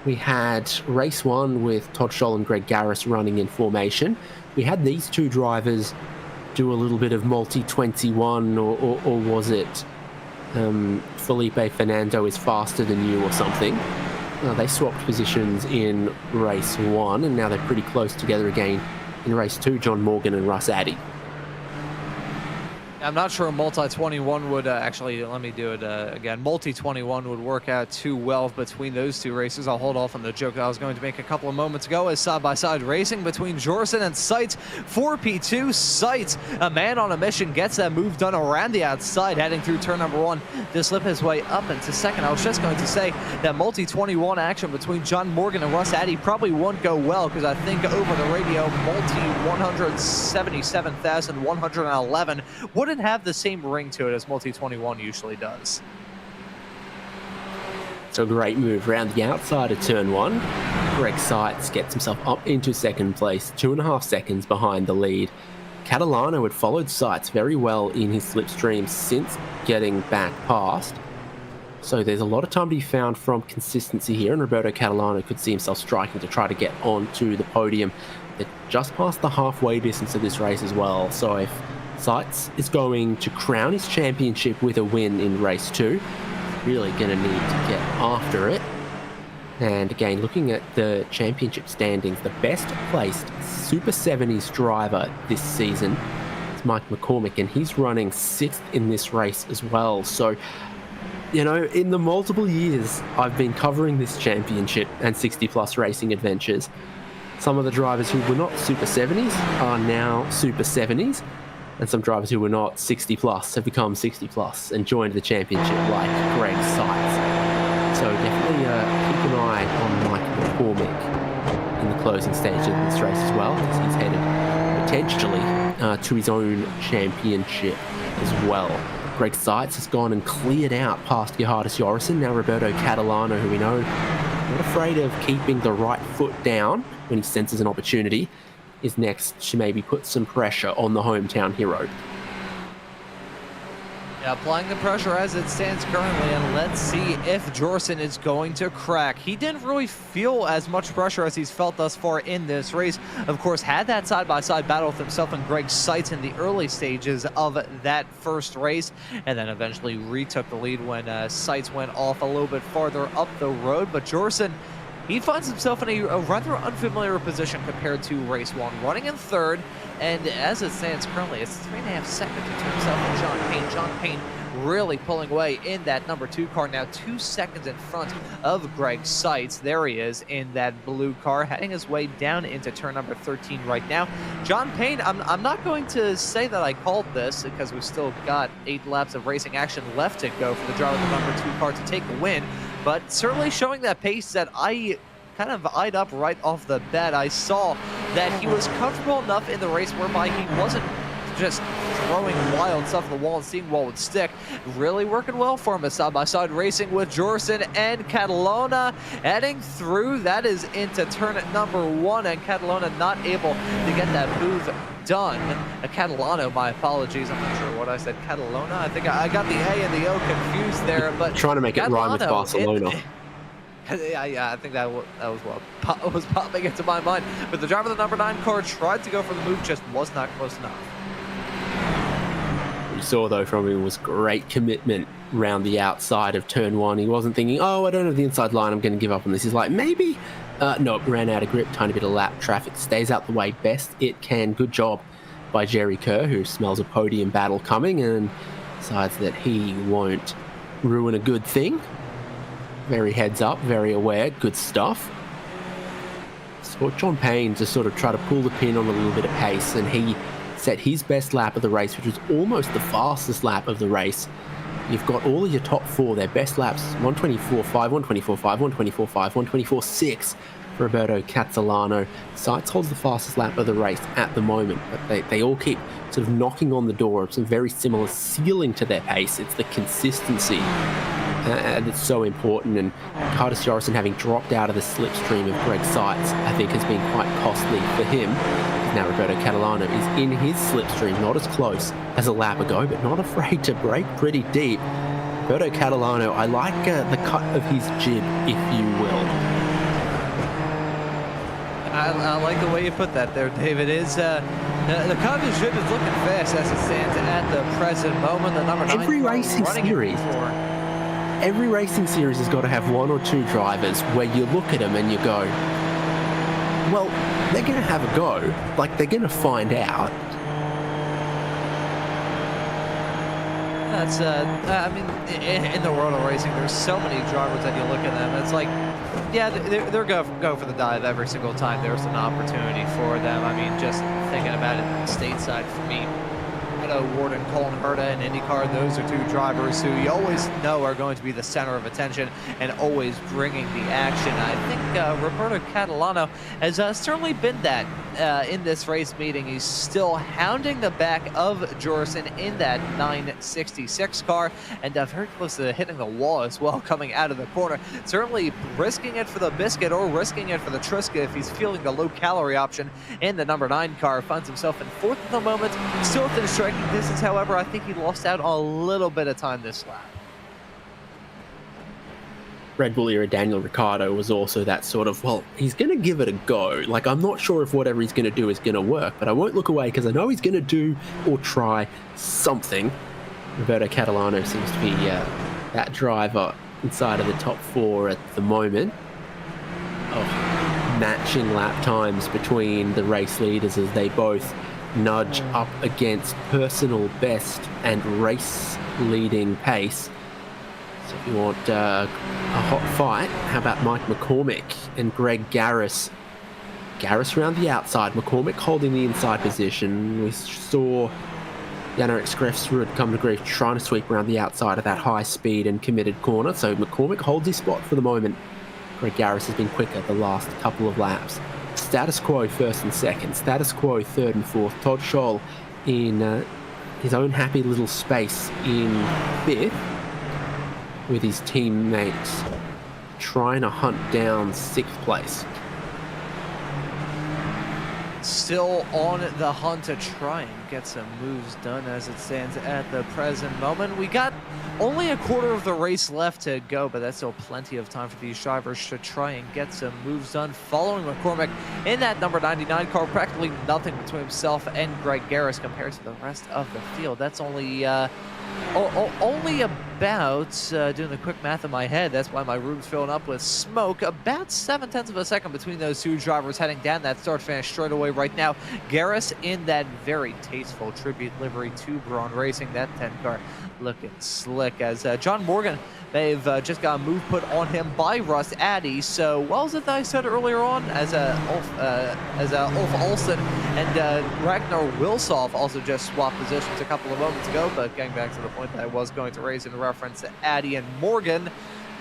we had race 1 with Todd Scholl and Greg Garris running in formation. We had these 2 drivers do a little bit of multi-21, or was it Felipe Fernando is faster than you or something? They swapped positions in race 1, and now they're pretty close together again in race 2, John Morgan and Russ Addy. I'm not sure multi-21 would actually, let me do it again. Multi-21 would work out too well between those 2 races. I'll hold off on the joke that I was going to make a couple of moments ago as side-by-side racing between Jorison and Seitz for P2. Seitz, a man on a mission, gets that move done around the outside, heading through turn number 1 to slip his way up into 2nd. I was just going to say that multi-21 action between John Morgan and Russ Addy probably won't go well, because I think over the radio, multi-177,111 wouldn't have the same ring to it as multi-21 usually does. A great move around the outside of turn 1. Greg Seitz gets himself up into second place, 2.5 seconds behind the lead. Catalano had followed Seitz very well in his slipstream since getting back past. So there's a lot of time to be found from consistency here, and Roberto Catalano could see himself striking to try to get onto the podium. They're just past the halfway distance of this race as well. So if Seitz is going to crown his championship with a win in race 2, really going to need to get after it. And again, looking at the championship standings, the best placed Super 70s driver this season is Mike McCormick, and he's running 6th in this race as well. So, you know, in the multiple years I've been covering this championship and 60 plus racing adventures, some of the drivers who were not Super 70s are now Super 70s, and some drivers who were not 60 plus have become 60 plus and joined the championship, like Greg Seitz. So definitely keep an eye on Mike McCormick in the closing stages of this race as well, as he's headed potentially to his own championship as well. Greg Seitz has gone and cleared out past Johannes Jorison. Now Roberto Catalano, who we know not afraid of keeping the right foot down when he senses an opportunity, is next to maybe put some pressure on the hometown hero. Yeah, applying the pressure as it stands currently, and let's see if Jorison is going to crack. He didn't really feel as much pressure as he's felt thus far in this race. Of course, had that side-by-side battle with himself and Greg Seitz in the early stages of that first race, and then eventually retook the lead when Seitz went off a little bit farther up the road. But Jorison, he finds himself in a rather unfamiliar position compared to race 1, running in 3rd, and as it stands currently, it's 3.5 seconds between himself and John Payne. John Payne really pulling away in that number 2 car, now 2 seconds in front of Greg Seitz. There he is in that blue car, heading his way down into turn number 13 right now. John Payne, I'm not going to say that I called this, because we've still got 8 laps of racing action left to go for the driver of the number 2 car to take the win, but certainly showing that pace that I kind of eyed up right off the bat. I saw that he was comfortable enough in the race whereby he wasn't just throwing wild stuff at the wall and seeing what would stick. Really working well for him as side-by-side racing with Jorison and Catalano heading through. That is into turn number 1, and Catalano not able to get that move done. Catalano, my apologies, I'm not sure what I said. Catalano, I think I got the A and the O confused there, but Trying to make it rhyme with Barcelona. Yeah, I think that was what was popping into my mind. But the driver of the number 9 car tried to go for the move, just was not close enough. What you saw though from him was great commitment round the outside of turn 1. He wasn't thinking, oh, I don't have the inside line, I'm going to give up on this. He's like, maybe. No, ran out of grip, tiny bit of lap traffic, stays out the way best it can. Good job by Jerry Kerr, who smells a podium battle coming and decides that he won't ruin a good thing. Very heads up, very aware, good stuff. So John Payne just sort of try to pull the pin on a little bit of pace, and he set his best lap of the race, which was almost the fastest lap of the race. You've got all of your top 4, their best laps, 124.5, 124.5, 124.5, 124.6 for Roberto Catalano. Seitz holds the fastest lap of the race at the moment, but they all keep sort of knocking on the door of some very similar ceiling to their pace. It's the consistency. And it's so important, and Johannes Jorison having dropped out of the slipstream of Greg Seitz, I think has been quite costly for him. Now Roberto Catalano is in his slipstream, not as close as a lap ago, but not afraid to break pretty deep. Roberto Catalano, I like the cut of his jib, if you will. I like the way you put that there, David. The cut of his jib is looking fast as it stands at the present moment. The number 9 Every racing series has got to have 1 or 2 drivers where you look at them and you go, well, they're going to have a go. Like, they're going to find out. That's, I mean, in the world of racing, there's so many drivers that you look at them. It's like, yeah, they're go for the dive every single time there's an opportunity for them. I mean, just thinking about it stateside for me, Ward and Colin Herta in IndyCar, those are 2 drivers who you always know are going to be the center of attention and always bringing the action. I think Roberto Catalano has certainly been that in this race meeting. He's still hounding the back of Jorison in that 966 car, and very close to hitting the wall as well coming out of the corner. Certainly risking it for the biscuit or risking it for the Trisca if he's feeling the low-calorie option in the number 9 car. Finds himself in 4th at the moment, still within striking distance. However, I think he lost out on a little bit of time this lap. Red Bull era Daniel Ricciardo was also that sort of, well, he's going to give it a go. Like, I'm not sure if whatever he's going to do is going to work, but I won't look away because I know he's going to do or try something. Roberto Catalano seems to be that driver inside of the top 4 at the moment. Matching lap times between the race leaders as they both nudge up against personal best and race leading pace. So if you want a hot fight, how about Mike McCormick and Greg Garris? Garris around the outside, McCormick holding the inside position. We saw Jan-Erik Skrefsrud come to grief trying to sweep around the outside of that high speed and committed corner. So McCormick holds his spot for the moment. Greg Garris has been quicker the last couple of laps. Status quo 1st and 2nd. Status quo 3rd and 4th. Todd Scholl in his own happy little space in 5th. With his teammates trying to hunt down 6th place. Still on the hunt to try and get some moves done as it stands at the present moment. We got only a quarter of the race left to go, but that's still plenty of time for these drivers to try and get some moves done. Following McCormick in that number 99 car, practically nothing between himself and Greg Garris compared to the rest of the field. That's only about, doing the quick math in my head, that's why my room's filling up with smoke, about 0.7 of a second between those two drivers heading down that start-finish straightaway right now. Garris in that very tasteful tribute livery to Braun Racing, that 10 car looking slick as John Morgan, they've just got a move put on him by Russ Addy. So, well, as I said earlier on, as Ulf Olsen and Ragnar Wilsoff also just swapped positions a couple of moments ago, but getting back to the point that I was going to raise in reference to Addy and Morgan,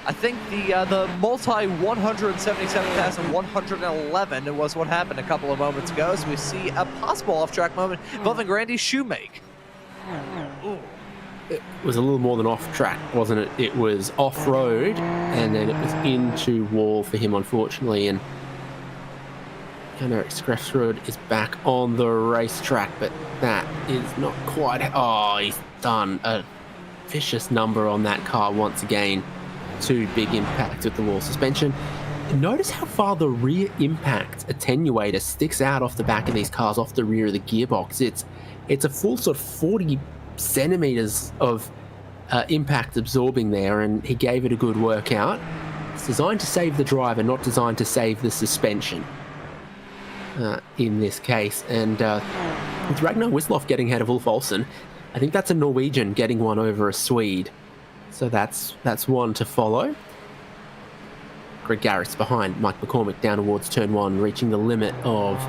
I think the multi 177,111 was what happened a couple of moments ago, as we see a possible off-track moment involving Randy Shoemake. Ooh. It was a little more than off-track, wasn't it? It was off-road, and then it was into wall for him, unfortunately, and Jan-Erik Skrefsrud is back on the racetrack, but that is not quite... Oh, he's done a vicious number on that car once again. 2 big impacts with the wall suspension. Notice how far the rear impact attenuator sticks out off the back of these cars, off the rear of the gearbox. It's a full sort of 40 centimeters of impact absorbing there, and he gave it a good workout. It's designed to save the driver, not designed to save the suspension in this case. And with Ragnar Wisloff getting ahead of Ulf Olsen, I think that's a Norwegian getting one over a Swede. So that's one to follow. Greg Garris behind Mike McCormick down towards turn 1, reaching the limit of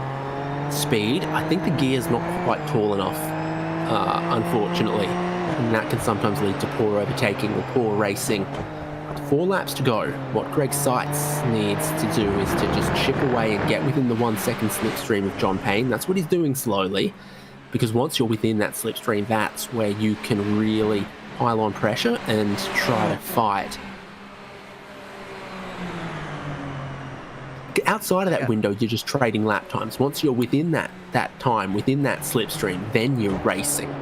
speed. I think the gear's not quite tall enough, unfortunately, and that can sometimes lead to poor overtaking or poor racing. 4 laps to go. What Greg Seitz needs to do is to just chip away and get within the 1 second slipstream of John Payne. That's what he's doing slowly, because once you're within that slipstream, that's where you can really pile on pressure and try to fight. Outside of that window, you're just trading lap times. Once you're within that time, within that slipstream, then you're racing.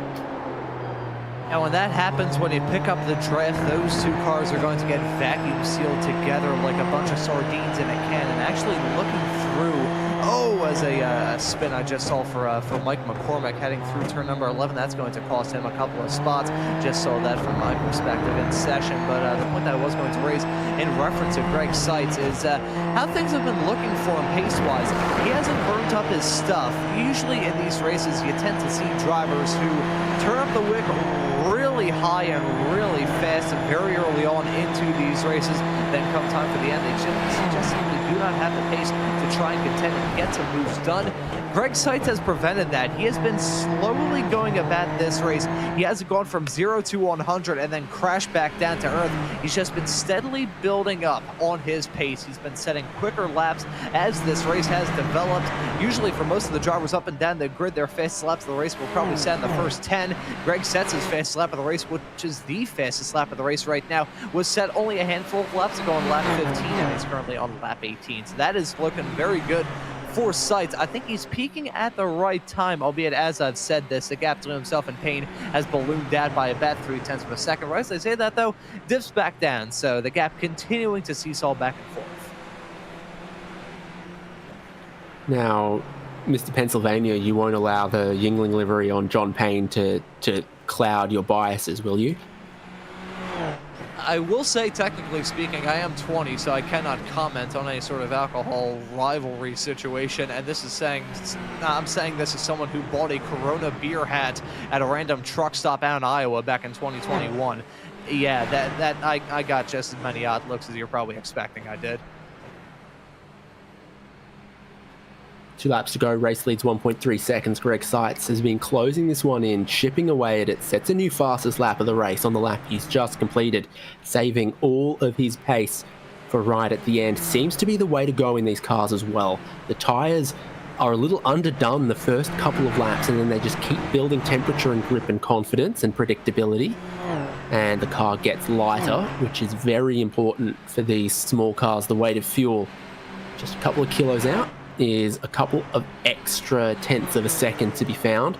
And when that happens, when you pick up the drift, those 2 cars are going to get vacuum sealed together like a bunch of sardines in a can. And actually looking through, as a spin I just saw for Mike McCormick heading through turn number 11, that's going to cost him a couple of spots. Just saw that from my perspective in session. But the point that I was going to raise in reference to Greg Seitz is how things have been looking for him pace-wise. He hasn't burnt up his stuff. Usually in these races, you tend to see drivers who turn up the wick really high and really fast very early on into these races. Then come time for the end, they just simply do not have the pace to try and contend and get some moves done. Greg Seitz has prevented that. He has been slowly going about this race. He hasn't gone from 0 to 100 and then crashed back down to earth. He's just been steadily building up on his pace. He's been setting quicker laps as this race has developed. Usually for most of the drivers up and down the grid, their fastest laps of the race will probably set in the first 10. Greg Seitz's fastest lap of the race, which is the fastest lap of the race right now, was set only a handful of laps ago on lap 15, and he's currently on lap 18. So that is looking very good for Seitz. I think he's peaking at the right time, albeit as I've said this, the gap between himself and Payne has ballooned down by about 0.3 of a second. Right as I say that, though, dips back down, so the gap continuing to seesaw back and forth. Now, Mr. Pennsylvania, you won't allow the Yingling livery on John Payne to cloud your biases, will you? I will say, technically speaking, I am 20, so I cannot comment on any sort of alcohol rivalry situation. And this is saying, I'm saying this as someone who bought a Corona beer hat at a random truck stop out in Iowa back in 2021. Yeah, that I got just as many odd looks as you're probably expecting I did. 2 laps to go, race leads 1.3 seconds. Greg Seitz has been closing this one in, chipping away at it, sets a new fastest lap of the race on the lap he's just completed, saving all of his pace for right at the end. Seems to be the way to go in these cars as well. The tyres are a little underdone the first couple of laps, and then they just keep building temperature and grip and confidence and predictability. And the car gets lighter, which is very important for these small cars. The weight of fuel just a couple of kilos out is a couple of extra tenths of a second to be found.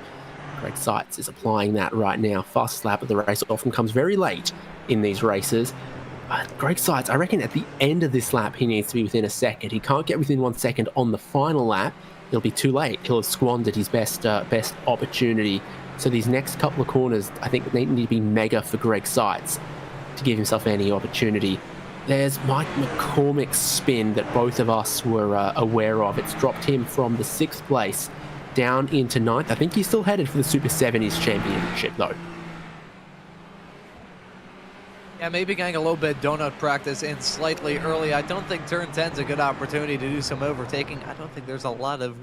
Greg Seitz is applying that right now. Fastest lap of the race often comes very late in these races. But Greg Seitz, I reckon at the end of this lap, he needs to be within a second. He can't get within 1 second on the final lap. It'll be too late. He'll have squandered his best opportunity. So these next couple of corners, I think, they need to be mega for Greg Seitz to give himself any opportunity. There's Mike McCormick's spin that both of us were aware of. It's dropped him from the 6th place down into 9th. I think he's still headed for the Super 70s championship, though. Yeah, maybe getting a little bit donut practice in slightly early. I don't think turn 10's a good opportunity to do some overtaking. I don't think there's a lot of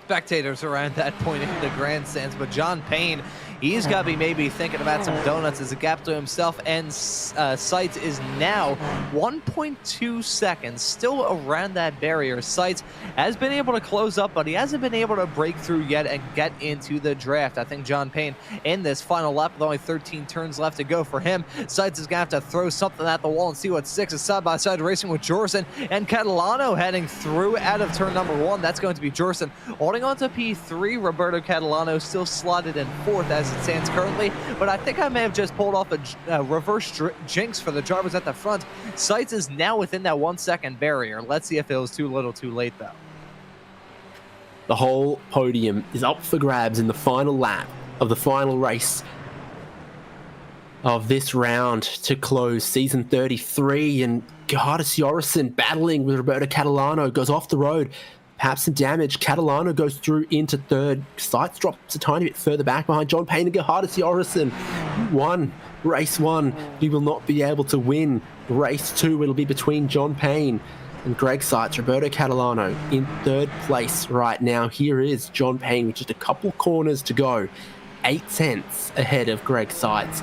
spectators around that point in the grandstands, but John Payne, he's got to be maybe thinking about some donuts as a gap to himself, and Seitz is now 1.2 seconds, still around that barrier. Seitz has been able to close up, but he hasn't been able to break through yet and get into the draft. I think John Payne in this final lap with only 13 turns left to go for him, Seitz is going to have to throw something at the wall and see what sticks. Is side-by-side racing with Jorson and Catalano heading through out of turn number 1. That's going to be Jorson holding on to P3. Roberto Catalano still slotted in 4th as it stands currently, but I think I may have just pulled off a reverse jinx for the drivers at the front. Seitz is now within that 1 second barrier. Let's see if it was too little too late, though. The whole podium is up for grabs in the final lap of the final race of this round to close season 33, and Gerhardus Jorison battling with Roberto Catalano goes off the road. Perhaps some damage. Catalano goes through into 3rd. Seitz drops a tiny bit further back behind John Payne and Gerhardus Jorison. Race 1, he will not be able to win. Race 2, it'll be between John Payne and Greg Seitz. Roberto Catalano in 3rd place right now. Here is John Payne with just a couple corners to go. 8 tenths ahead of Greg Seitz.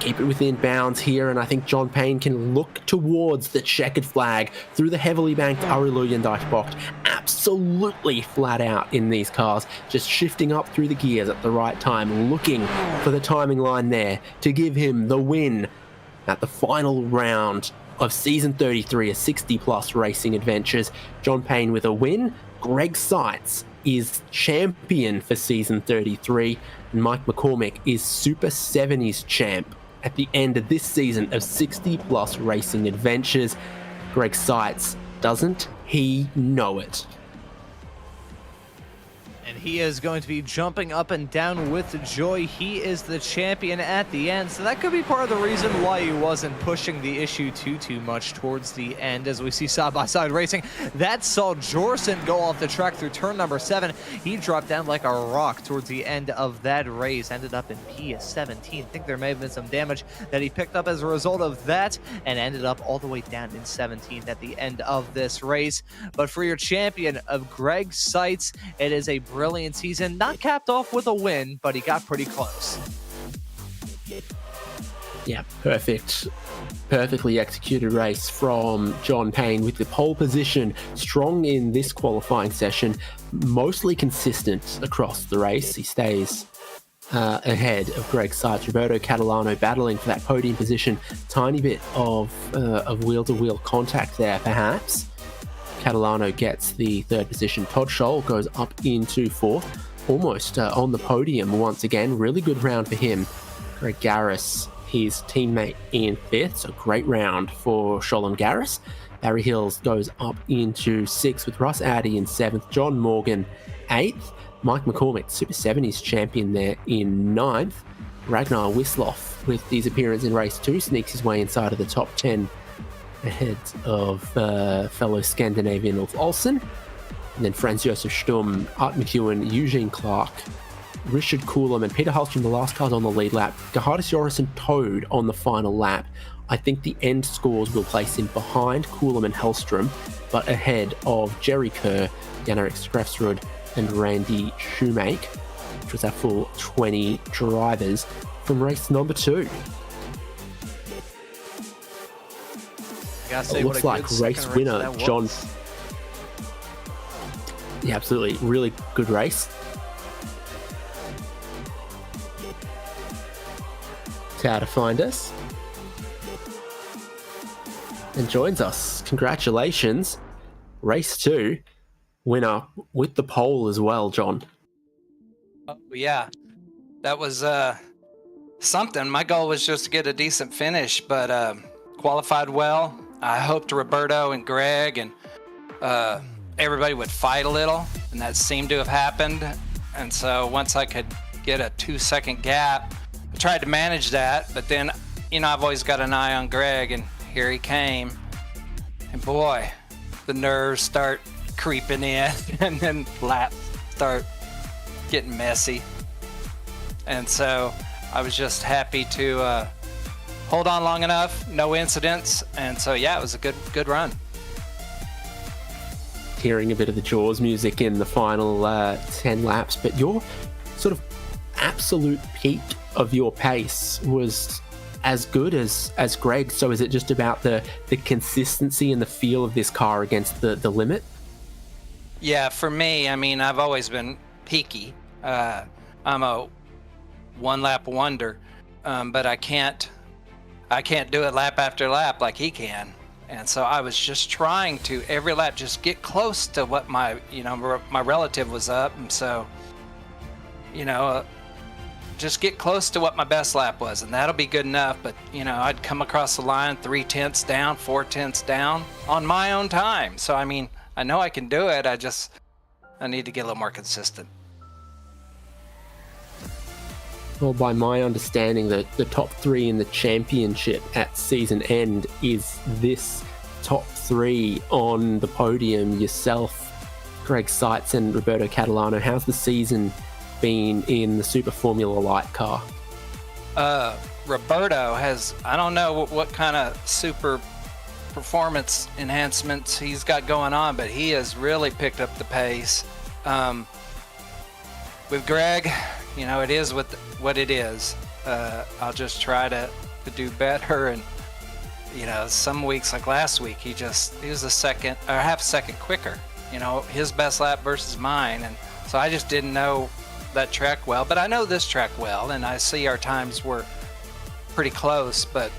Keep it within bounds here, and I think John Payne can look towards the checkered flag through the heavily banked Aurelien-Deichbocht. Absolutely flat out in these cars, just shifting up through the gears at the right time, looking for the timing line there to give him the win at the final round of season 33 of 60+ racing adventures. John Payne with a win. Greg Seitz is champion for season 33, and Mike McCormick is Super 70s champ at the end of this season of 60+ racing adventures. Greg Seitz, doesn't he know it? And he is going to be jumping up and down with joy. He is the champion at the end. So that could be part of the reason why he wasn't pushing the issue too much towards the end. As we see side-by-side racing, that saw Jorson go off the track through turn number 7. He dropped down like a rock towards the end of that race. Ended up in P17. I think there may have been some damage that he picked up as a result of that, and ended up all the way down in 17th at the end of this race. But for your champion of Greg Seitz, it is a brilliant season, not capped off with a win, but he got pretty close. Yeah, perfectly executed race from John Payne with the pole position, strong in this qualifying session, mostly consistent across the race. He stays ahead of Greg Seitz. Roberto Catalano battling for that podium position, tiny bit of wheel-to-wheel contact there perhaps. Catalano gets the 3rd position. Todd Scholl goes up into 4th, almost on the podium once again. Really good round for him. Greg Garris, his teammate, in 5th, so great round for Scholl and Garris. Barry Hills goes up into 6th with Russ Addy in 7th. John Morgan 8th. Mike McCormick, Super 70s champion there, in 9th. Ragnar Wisloff, with his appearance in race 2, sneaks his way inside of the top 10 ahead of fellow Scandinavian Ulf Olsen. And then Franz Josef Sturm, Art McEwen, Eugene Clark, Richard Coulomb, and Peter Hallstrom, the last cars on the lead lap. Gerhardus Jorison Toad on the final lap. I think the end scores will place him behind Coulomb and Hellstrom, but ahead of Jerry Kerr, Jan-Erik Skrefsrud, and Randy Shoemake, which was our full 20 drivers from race number 2. It looks like race winner John. Yeah, absolutely, really good race. How to find us and joins us. Congratulations, race 2 winner with the pole as well, John. Oh, yeah, that was something. My goal was just to get a decent finish, but qualified well. I hoped Roberto and Greg and everybody would fight a little, and that seemed to have happened. And so once I could get a 2-second gap, I tried to manage that, but then, I've always got an eye on Greg, and here he came. And boy, the nerves start creeping in, and then laps start getting messy. And so I was just happy to hold on long enough, no incidents, and so yeah, it was a good run. Hearing a bit of the Jaws music in the final 10 laps, but your sort of absolute peak of your pace was as good as Greg. So is it just about the consistency and the feel of this car against the limit? Yeah, for me, I've always been peaky. I'm a one-lap wonder, but I can't do it lap after lap like he can. And so I was just trying to every lap just get close to what my relative was up, and so just get close to what my best lap was, and that'll be good enough. But I'd come across the line 3/10 down, 4/10 down on my own time. So I know I can do it. I need to get a little more consistent. Well, by my understanding, the top 3 in the championship at season end is this top 3 on the podium: yourself, Greg Seitz, and Roberto Catalano. How's the season been in the Super Formula Light car? Roberto has, I don't know what kind of super performance enhancements he's got going on, but he has really picked up the pace. With Greg, it is what it is. I'll just try to do better, and some weeks like last week he was a second or half a second quicker, his best lap versus mine, and so I just didn't know that track well, but I know this track well, and I see our times were pretty close. But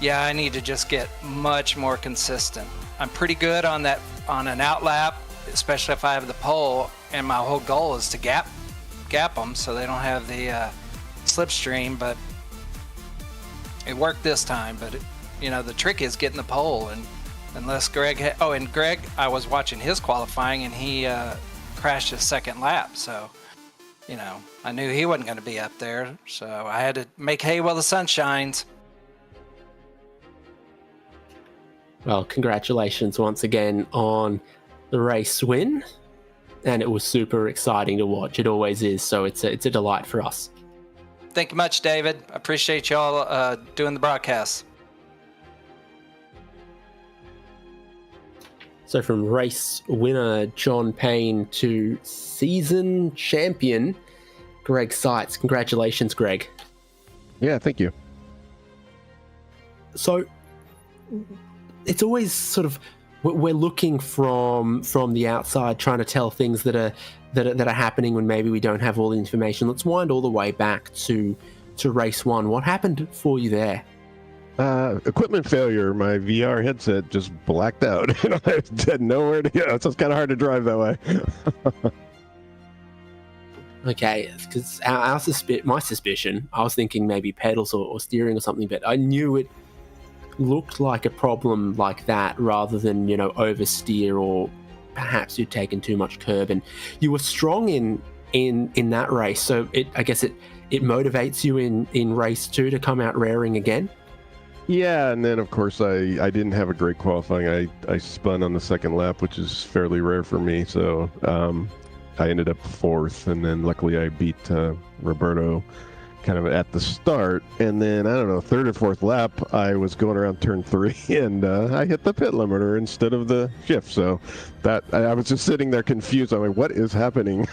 yeah, I need to just get much more consistent. I'm pretty good on an out lap, especially if I have the pole, and my whole goal is to gap them so they don't have the slipstream. But it worked this time. But the trick is getting the pole, and unless Greg and Greg, I was watching his qualifying, and he crashed his second lap. So, you know, I knew he wasn't going to be up there. So I had to make hay while the sun shines. Well, congratulations once again on the race win. And it was super exciting to watch. It always is. So it's a delight for us. Thank you much, David. I appreciate y'all doing the broadcast. So from race winner John Payne to season champion Greg Seitz. Congratulations, Greg. Yeah, thank you. So it's always sort of, we're looking from the outside, trying to tell things that are happening when maybe we don't have all the information. Let's wind all the way back to race one. What happened for you there? Equipment failure. My VR headset just blacked out. I had nowhere to go, so it's kind of hard to drive that way. Okay, because my suspicion, I was thinking maybe pedals or steering or something, but I knew it looked like a problem like that rather than, oversteer, or perhaps you'd taken too much curb. And you were strong in that race, so I guess it motivates you in race two to come out raring again. Yeah, and then of course I didn't have a great qualifying. I spun on the second lap, which is fairly rare for me, so I ended up fourth, and then luckily I beat Roberto kind of at the start, and then I don't know, third or fourth lap I was going around turn 3 and I hit the pit limiter instead of the shift, so that I was just sitting there confused. I'm like, what is happening?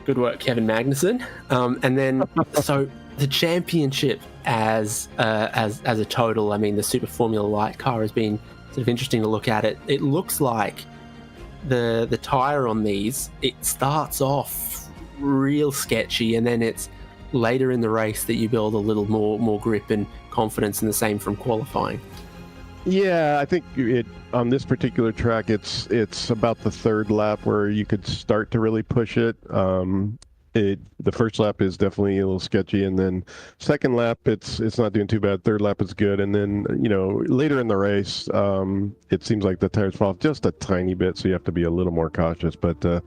Good work, Kevin Magnussen. And then so the championship as a total, I mean, the Super Formula Light car has been sort of interesting to look at. It looks like the tire on these, it starts off real sketchy, and then it's later in the race that you build a little more grip and confidence, and the same from qualifying. Yeah, I think on this particular track, it's about the third lap where you could start to really push it. The first lap is definitely a little sketchy, and then second lap it's not doing too bad. Third lap is good, and then later in the race, it seems like the tires fall off just a tiny bit, so you have to be a little more cautious. But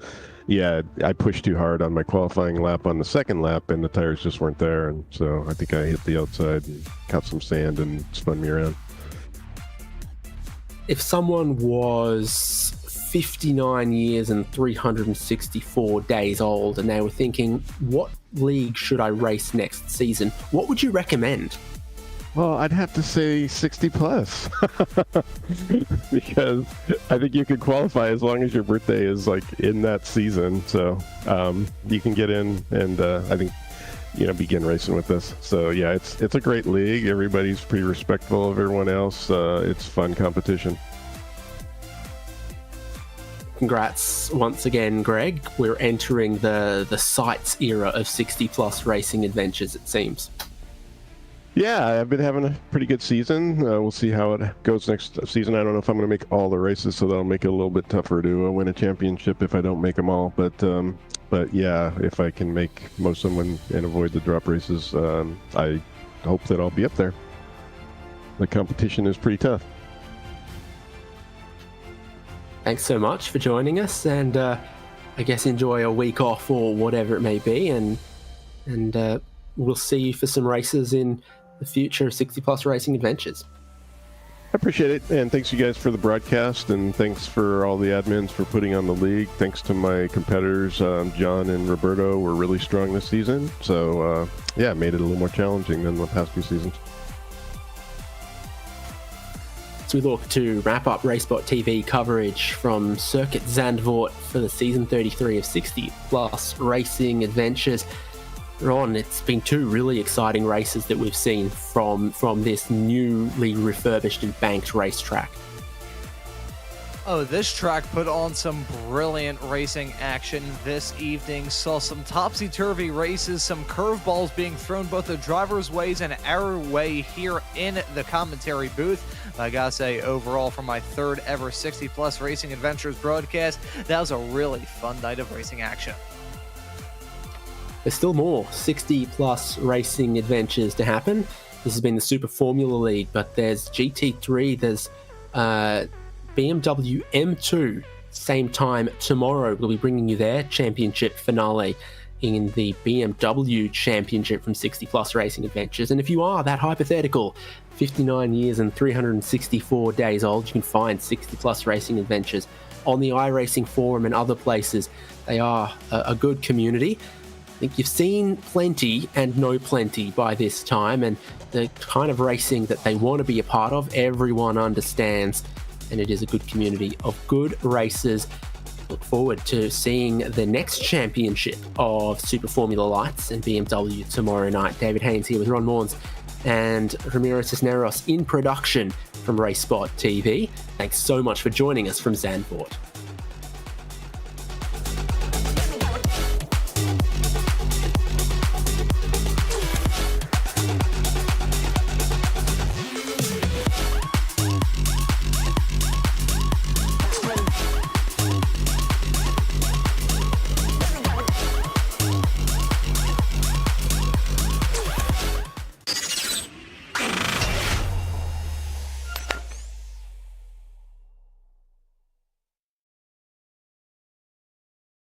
yeah, I pushed too hard on my qualifying lap on the second lap, and the tires just weren't there, and so I think I hit the outside and caught some sand and spun me around. If someone was 59 years and 364 days old and they were thinking, what league should I race next season, what would you recommend? Well, I'd have to say 60 plus because I think you could qualify as long as your birthday is like in that season. So you can get in and I think, begin racing with this. So yeah, it's a great league. Everybody's pretty respectful of everyone else. It's fun competition. Congrats once again, Greg. We're entering the Seitz era of 60 plus racing adventures, it seems. Yeah, I've been having a pretty good season. We'll see how it goes next season. I don't know if I'm going to make all the races, so that'll make it a little bit tougher to win a championship if I don't make them all. But yeah, if I can make most of them and avoid the drop races, I hope that I'll be up there. The competition is pretty tough. Thanks so much for joining us, and I guess enjoy a week off or whatever it may be, and we'll see you for some races in the future of 60 plus racing adventures. I appreciate it, and thanks you guys for the broadcast, and thanks for all the admins for putting on the league. Thanks to my competitors, John and Roberto were really strong this season, so yeah, made it a little more challenging than the past few seasons. So we look to wrap up RaceSpotTV coverage from Circuit Zandvoort for the season 33 of 60 plus racing adventures. Ron, it's been two really exciting races that we've seen from this newly refurbished and banked racetrack. Oh, this track put on some brilliant racing action this evening. Saw some topsy-turvy races, some curveballs being thrown both the driver's ways and our way here in the commentary booth. I gotta say, overall, for my third ever 60 plus racing adventures broadcast, that was a really fun night of racing action. There's still more 60 plus racing adventures to happen. This has been the Super Formula League, but there's GT3, there's BMW M2, same time tomorrow. We'll be bringing you their championship finale in the BMW Championship from 60 Plus Racing Adventures. And if you are that hypothetical 59 years and 364 days old, you can find 60 Plus Racing Adventures on the iRacing forum and other places. They are a good community. I think you've seen plenty and know plenty by this time, and the kind of racing that they want to be a part of, everyone understands, and it is a good community of good racers. Look forward to seeing the next championship of Super Formula Lights and BMW tomorrow night. David Haynes here with Ron Morns and Ramiro Cisneros in production from RaceSpotTV. Thanks so much for joining us from Zandvoort.